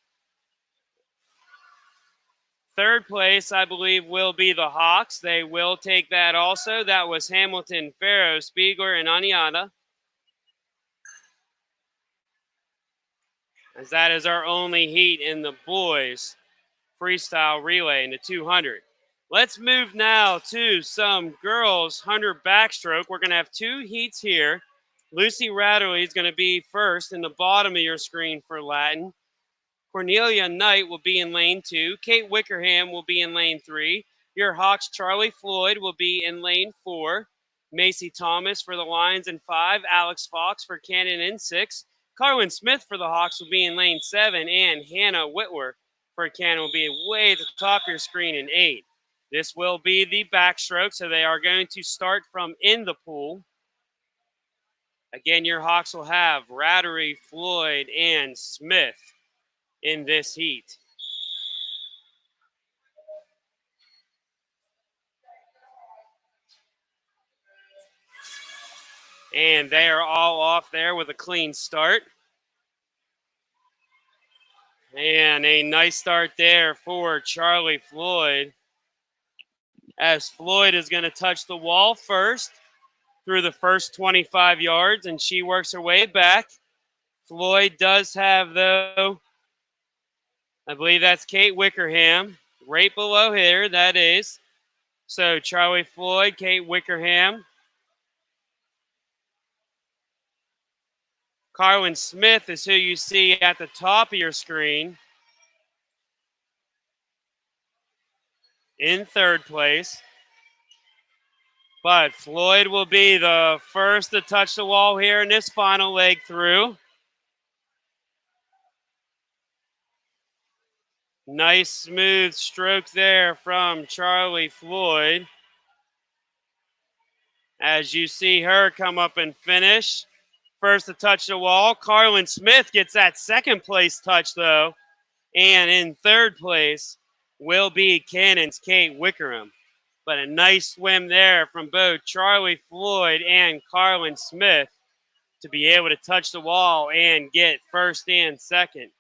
Third place, I believe, will be the Hawks. They will take that also. That was Hamilton, Farrow, Spiegler, and Aniata. As that is our only heat in the boys freestyle relay in the 200. Let's move now to some girls 100 backstroke. We're going to have two heats here. Lucy Ratterley is going to be first in the bottom of your screen for Latin. Cornelia Knight will be in lane 2. Kate Wickerham will be in lane 3. Your Hawks Charlie Floyd will be in lane 4. Macy Thomas for the Lions in 5. Alex Fox for Cannon in 6. Carlin Smith for the Hawks will be in lane 7. And Hannah Whitwer for Cannon will be way at the top of your screen in 8. This will be the backstroke, so they are going to start from in the pool. Again, your Hawks will have Rattery, Floyd, and Smith in this heat. And they are all off there with a clean start. And a nice start there for Charlie Floyd, as Floyd is going to touch the wall first through the first 25 yards, and she works her way back. Floyd does have, though, I believe that's Kate Wickerham right below here. That is. So Charlie Floyd, Kate Wickerham. Carwin Smith is who you see at the top of your screen in third place. But Floyd will be the first to touch the wall here in this final leg through. Nice smooth stroke there from Charlie Floyd. As you see her come up and finish. First to touch the wall. Carlin Smith gets that second place touch, though. And in third place will be Cannon's Kate Wickerham. But a nice swim there from both Charlie Floyd and Carlin Smith to be able to touch the wall and get first and second.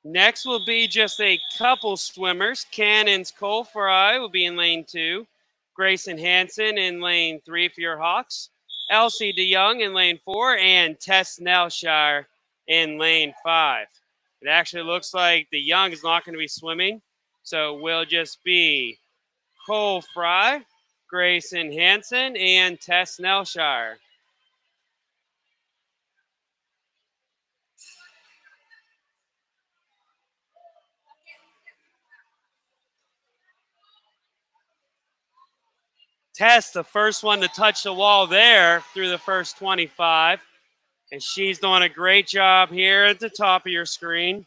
Next will be just a couple swimmers. Cannon's Cole Fry will be in lane 2. Grayson Hansen in lane 3 for your Hawks. Elsie DeYoung in lane 4. And Tess Nelshire in lane 5. It actually looks like DeYoung is not going to be swimming. So it will just be Cole Fry, Grayson Hansen, and Tess Nelshire. Tess, the first one to touch the wall there through the first 25. And she's doing a great job here at the top of your screen.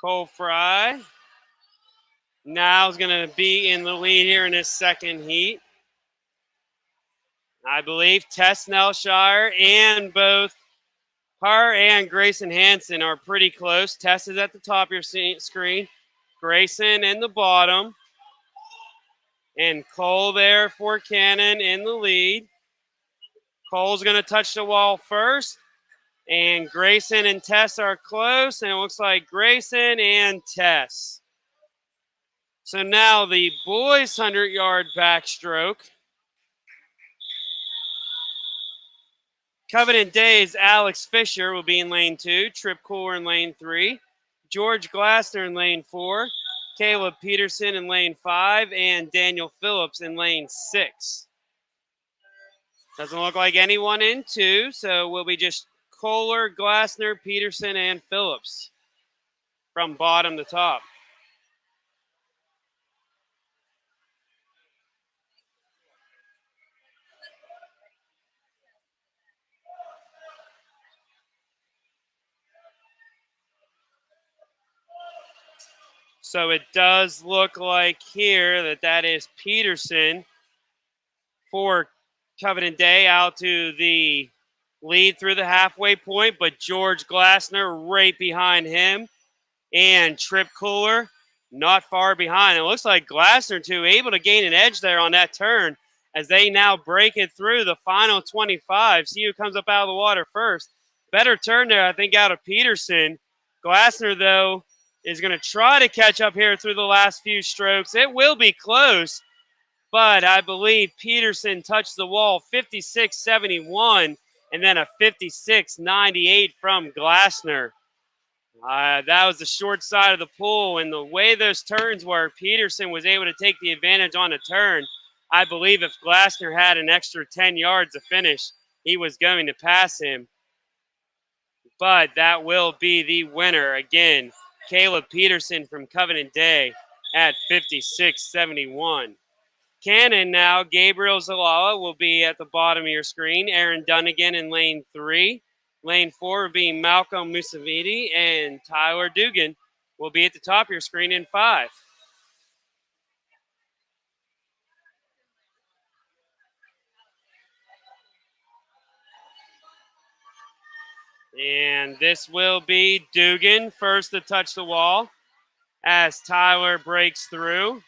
Cole Fry now is going to be in the lead here in his second heat. I believe Tess Nelshire and both her and Grayson Hansen are pretty close. Tess is at the top of your screen. Grayson in the bottom. And Cole there for Cannon in the lead. Cole's going to touch the wall first. And Grayson and Tess are close. And it looks like Grayson and Tess. So now the boys' 100-yard backstroke. Covenant Days, Alex Fisher will be in lane 2. Trip Cooler in lane 3. George Glassner in lane 4. Caleb Peterson in lane 5. And Daniel Phillips in lane 6. Doesn't look like anyone in 2, so we'll be just Kohler, Glassner, Peterson, and Phillips from bottom to top. So it does look like here that is Peterson for Covenant Day out to the lead through the halfway point, but George Glassner right behind him. And Trip Cooler not far behind. It looks like Glassner, too, able to gain an edge there on that turn as they now break it through the final 25. See who comes up out of the water first. Better turn there, I think, out of Peterson. Glassner, though, is going to try to catch up here through the last few strokes. It will be close, but I believe Peterson touched the wall 56.71 and then a 56.98 from Glassner. That was the short side of the pool, and the way those turns were, Peterson was able to take the advantage on the turn. I believe if Glassner had an extra 10 yards to finish, he was going to pass him. But that will be the winner. Again, Caleb Peterson from Covenant Day at 56.71. Cannon now, Gabriel Zalala will be at the bottom of your screen. Aaron Dunnigan in lane 3. Lane 4 will be Malcolm Musavidi, and Tyler Dugan will be at the top of your screen in 5. And this will be Dugan first to touch the wall as Tyler breaks through.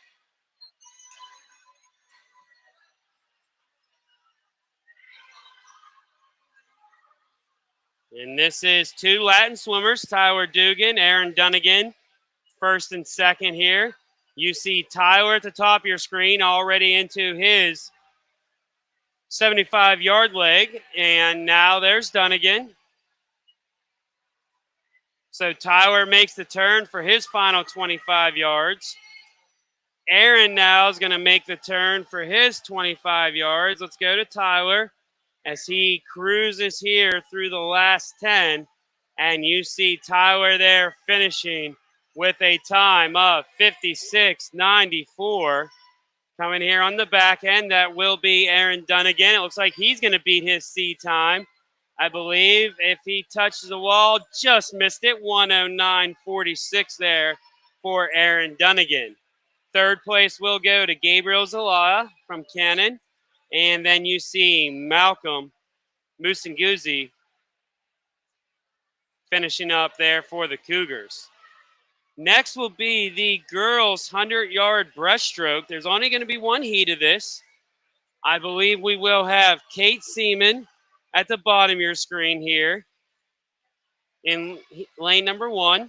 And this is 2 Latin swimmers, Tyler Dugan, Aaron Dunnigan, first and second here. You see Tyler at the top of your screen already into his 75-yard leg, and now there's Dunnigan. So Tyler makes the turn for his final 25 yards. Aaron now is going to make the turn for his 25 yards. Let's go to Tyler as he cruises here through the last 10. And you see Tyler there finishing with a time of 56.94. Coming here on the back end, that will be Aaron Dunnigan. It looks like he's going to beat his C time. I believe if he touches the wall, just missed it, 109.46 there for Aaron Dunnigan. Third place will go to Gabriel Zalala from Cannon. And then you see Malcolm Musinguzzi finishing up there for the Cougars. Next will be the girls' 100-yard breaststroke. There's only going to be one heat of this. I believe we will have Kate Seaman at the bottom of your screen here in lane number 1.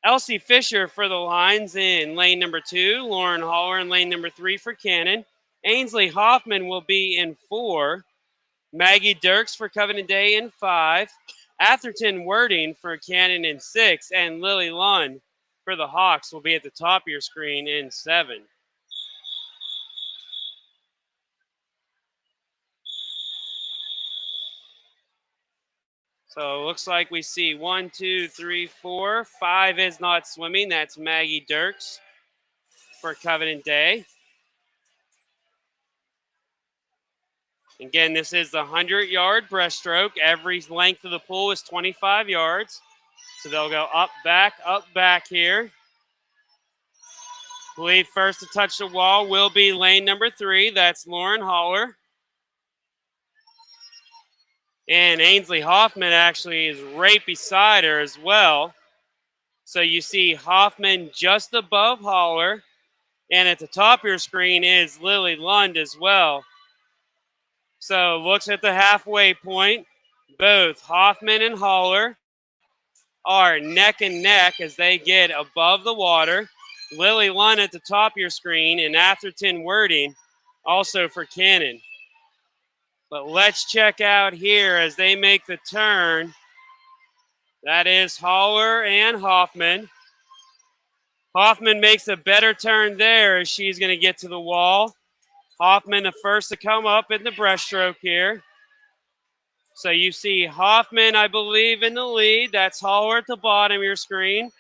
Elsie Fisher for the Lions in lane number 2. Lauren Haller in lane number 3 for Cannon. Ainsley Hoffman will be in 4. Maggie Dirks for Covenant Day in 5. Atherton Wording for Cannon in 6. And Lily Lund for the Hawks will be at the top of your screen in 7. So it looks like we see 1, 2, 3, 4. 5 is not swimming. That's Maggie Dirks for Covenant Day. Again, this is the 100-yard breaststroke. Every length of the pool is 25 yards. So they'll go up, back here. I believe first to touch the wall will be lane number 3. That's Lauren Haller. And Ainsley Hoffman actually is right beside her as well. So you see Hoffman just above Haller. And at the top of your screen is Lily Lund as well. So looks at the halfway point. Both Hoffman and Haller are neck and neck as they get above the water. Lily Lund at the top of your screen, and Atherton wording also for Cannon. But let's check out here as they make the turn. That is Haller and Hoffman. Hoffman makes a better turn there as she's going to get to the wall. Hoffman the first to come up in the breaststroke here. So you see Hoffman, I believe, in the lead. That's Haller at the bottom of your screen.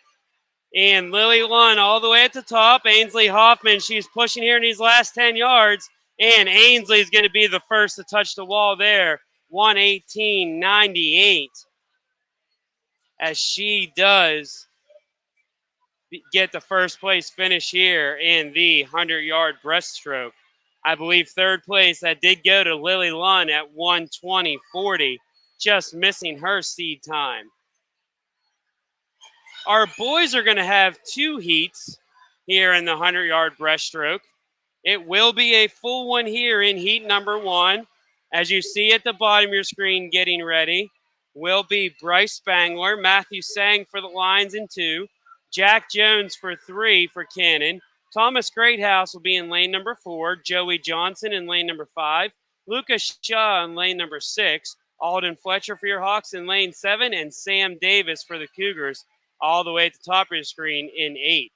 And Lily Lund all the way at the top. Ainsley Hoffman, she's pushing here in these last 10 yards. And Ainsley's going to be the first to touch the wall there. 1:18.98. As she does get the first place finish here in the 100-yard breaststroke. I believe third place, that did go to Lily Lund at 1:20.40, just missing her seed time. Our boys are going to have 2 heats here in the 100-yard breaststroke. It will be a full one here in heat number 1. As you see at the bottom of your screen getting ready, will be Bryce Spangler, Matthew Sang for the lines in 2, Jack Jones for 3 for Cannon. Thomas Greathouse will be in lane number 4, Joey Johnson in lane number 5, Lucas Shaw in lane number 6, Alden Fletcher for your Hawks in lane 7, and Sam Davis for the Cougars all the way at the top of your screen in 8.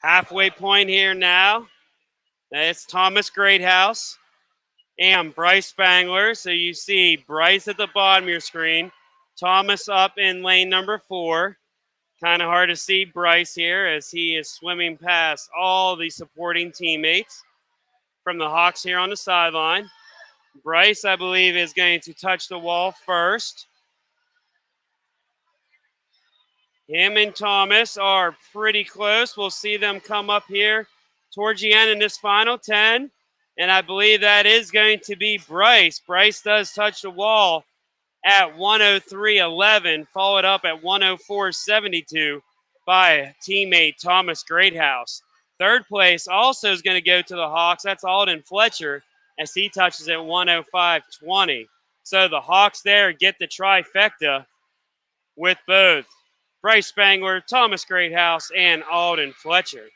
Halfway point here now. It's Thomas Greathouse and Bryce Spangler. So you see Bryce at the bottom of your screen. Thomas up in lane number 4. Kind of hard to see Bryce here as he is swimming past all the supporting teammates from the Hawks here on the sideline. Bryce, I believe, is going to touch the wall first. Him and Thomas are pretty close. We'll see them come up here towards the end in this final 10. And I believe that is going to be Bryce. Bryce does touch the wall at 1:03.11, followed up at 1:04.72 by teammate Thomas Greathouse. Third place also is going to go to the Hawks. That's Alden Fletcher as he touches at 1:05.20. So the Hawks there get the trifecta with both Bryce Spangler, Thomas Greathouse, and Alden Fletcher.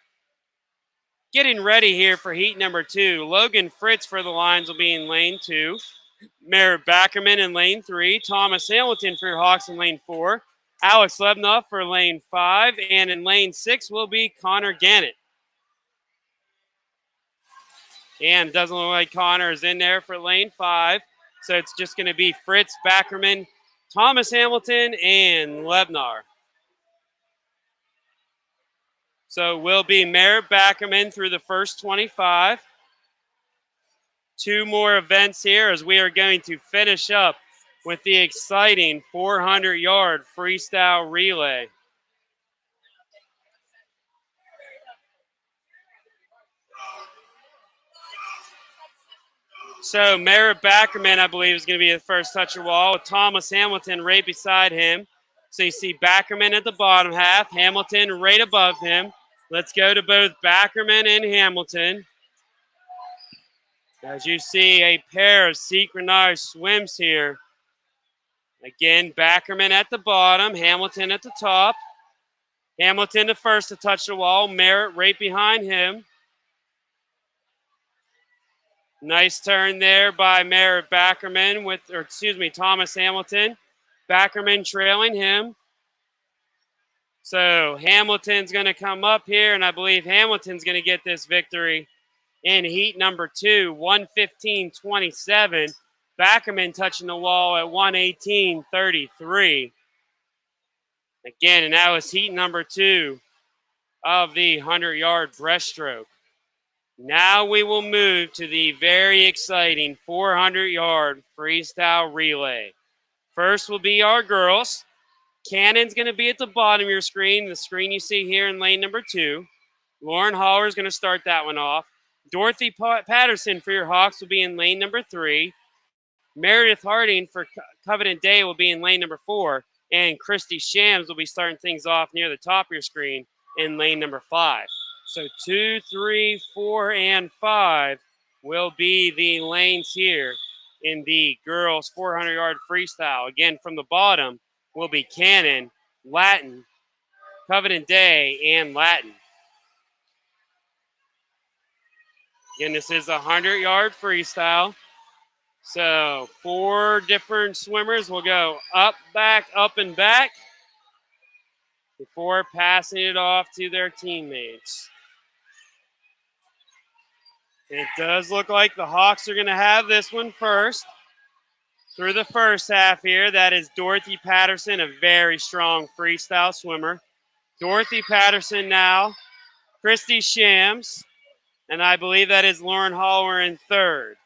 Getting ready here for heat number 2. Logan Fritz for the lines will be in lane 2. Merritt Backerman in lane 3. Thomas Hamilton for your Hawks in lane 4. Alex Lebnoff for lane 5. And in lane 6 will be Connor Gannett. And doesn't look like Connor is in there for lane 5. So it's just going to be Fritz, Backerman, Thomas Hamilton, and Lebnar. So will be Merritt Backerman through the first 25. 2 more events here as we are going to finish up with the exciting 400-yard freestyle relay. So Merritt Backerman, I believe, is going to be the first touch the wall with Thomas Hamilton right beside him. So you see Backerman at the bottom half, Hamilton right above him. Let's go to both Backerman and Hamilton. As you see, a pair of synchronized swims here. Again, Backerman at the bottom, Hamilton at the top. Hamilton the first to touch the wall. Merritt right behind him. Nice turn there by Merritt Backerman Thomas Hamilton. Backerman trailing him. So Hamilton's going to come up here, and I believe Hamilton's going to get this victory in heat number 2, 1:15.27. Backerman touching the wall at 1:18.33. Again, and that was heat number 2 of the 100-yard breaststroke. Now we will move to the very exciting 400-yard freestyle relay. First will be our girls. Cannon's going to be at the bottom of your screen, the screen you see here in lane number 2. Lauren Holler is going to start that one off. Dorothy Patterson for your Hawks will be in lane number 3. Meredith Harding for Covenant Day will be in lane number 4. And Christy Shams will be starting things off near the top of your screen in lane number 5. So 2, 3, 4, and 5 will be the lanes here in the girls 400-yard freestyle. Again, from the bottom will be Cannon, Latin, Covenant Day, and Latin. Again, this is a 100-yard freestyle. So 4 different swimmers will go up, and back before passing it off to their teammates. It does look like the Hawks are going to have this one first. Through the first half here, that is Dorothy Patterson, a very strong freestyle swimmer. Dorothy Patterson now, Christy Shams, and I believe that is Lauren Holler in third.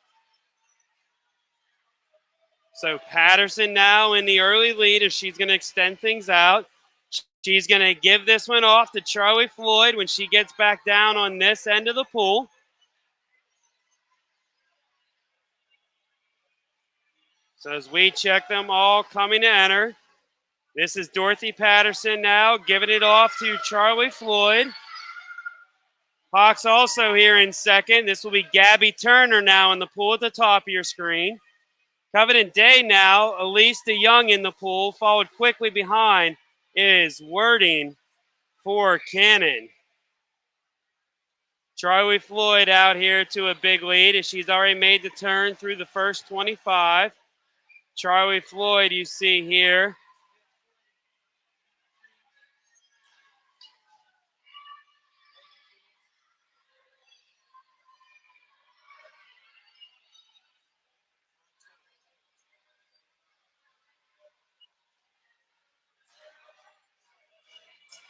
So Patterson now in the early lead as she's going to extend things out. She's going to give this one off to Charlie Floyd when she gets back down on this end of the pool. So as we check them all coming to enter, this is Dorothy Patterson now giving it off to Charlie Floyd. Hawks also here in second. This will be Gabby Turner now in the pool at the top of your screen. Covenant Day now, Elise DeYoung in the pool, followed quickly behind is Wording for Cannon. Charlie Floyd out here to a big lead as she's already made the turn through the first 25. Charlie Floyd, you see here.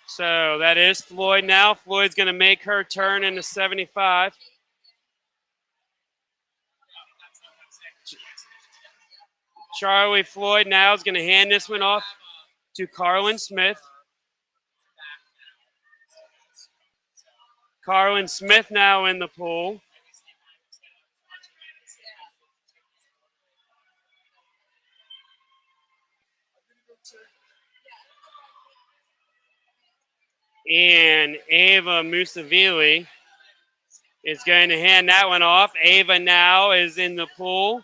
So that is Floyd now. Floyd's going to make her turn into 75. Charlie Floyd now is going to hand this one off to Carlin Smith. Carlin Smith now in the pool. And Ava Musavili is going to hand that one off. Ava now is in the pool.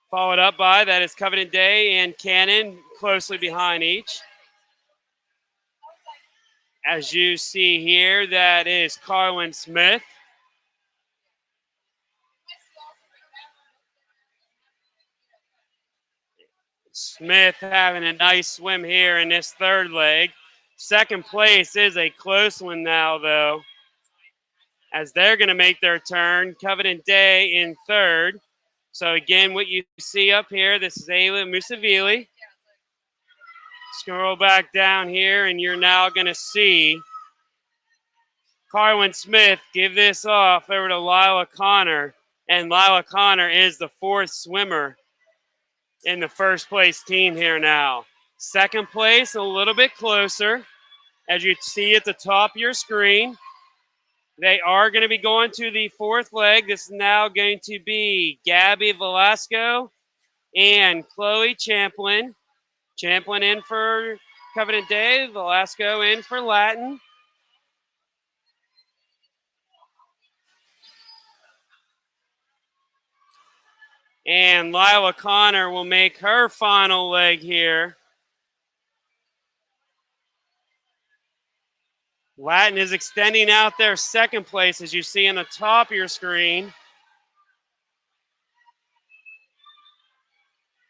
Followed up by, that is Covenant Day and Cannon closely behind each. As you see here, that is Carlin Smith. Smith having a nice swim here in this third leg. Second place is a close one now, though, as they're going to make their turn. Covenant Day in third. So, again, what you see up here, this is Ayla Musavili. Scroll back down here, and you're now going to see Carwin Smith give this off over to Lila Connor. And Lila Connor is the 4th swimmer in the first place team here now. Second place, a little bit closer. As you see at the top of your screen, they are going to be going to the 4th leg. This is now going to be Gabby Velasco and Chloe Champlin. Champlin in for Covenant Day, Velasco in for Latin. And Lila Connor will make her final leg here Latin is extending out their second place, as you see on the top of your screen.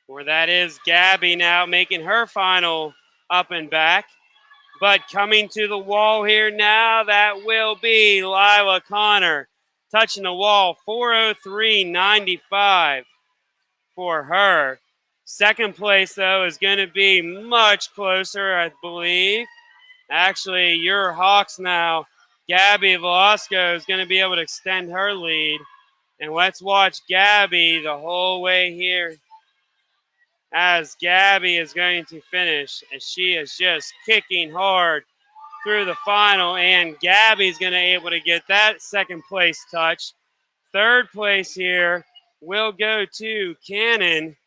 Where that is Gabby now making her final up and back. But coming to the wall here now, that will be Lila Connor. Touching the wall, 4:03.95 for her. Second place, though, is going to be much closer, I believe. Actually, your Hawks now. Gabby Velasco is going to be able to extend her lead. And let's watch Gabby the whole way here, as Gabby is going to finish, as she is just kicking hard through the final, and Gabby's going to be able to get that second place touch. Third place here will go to Cannon.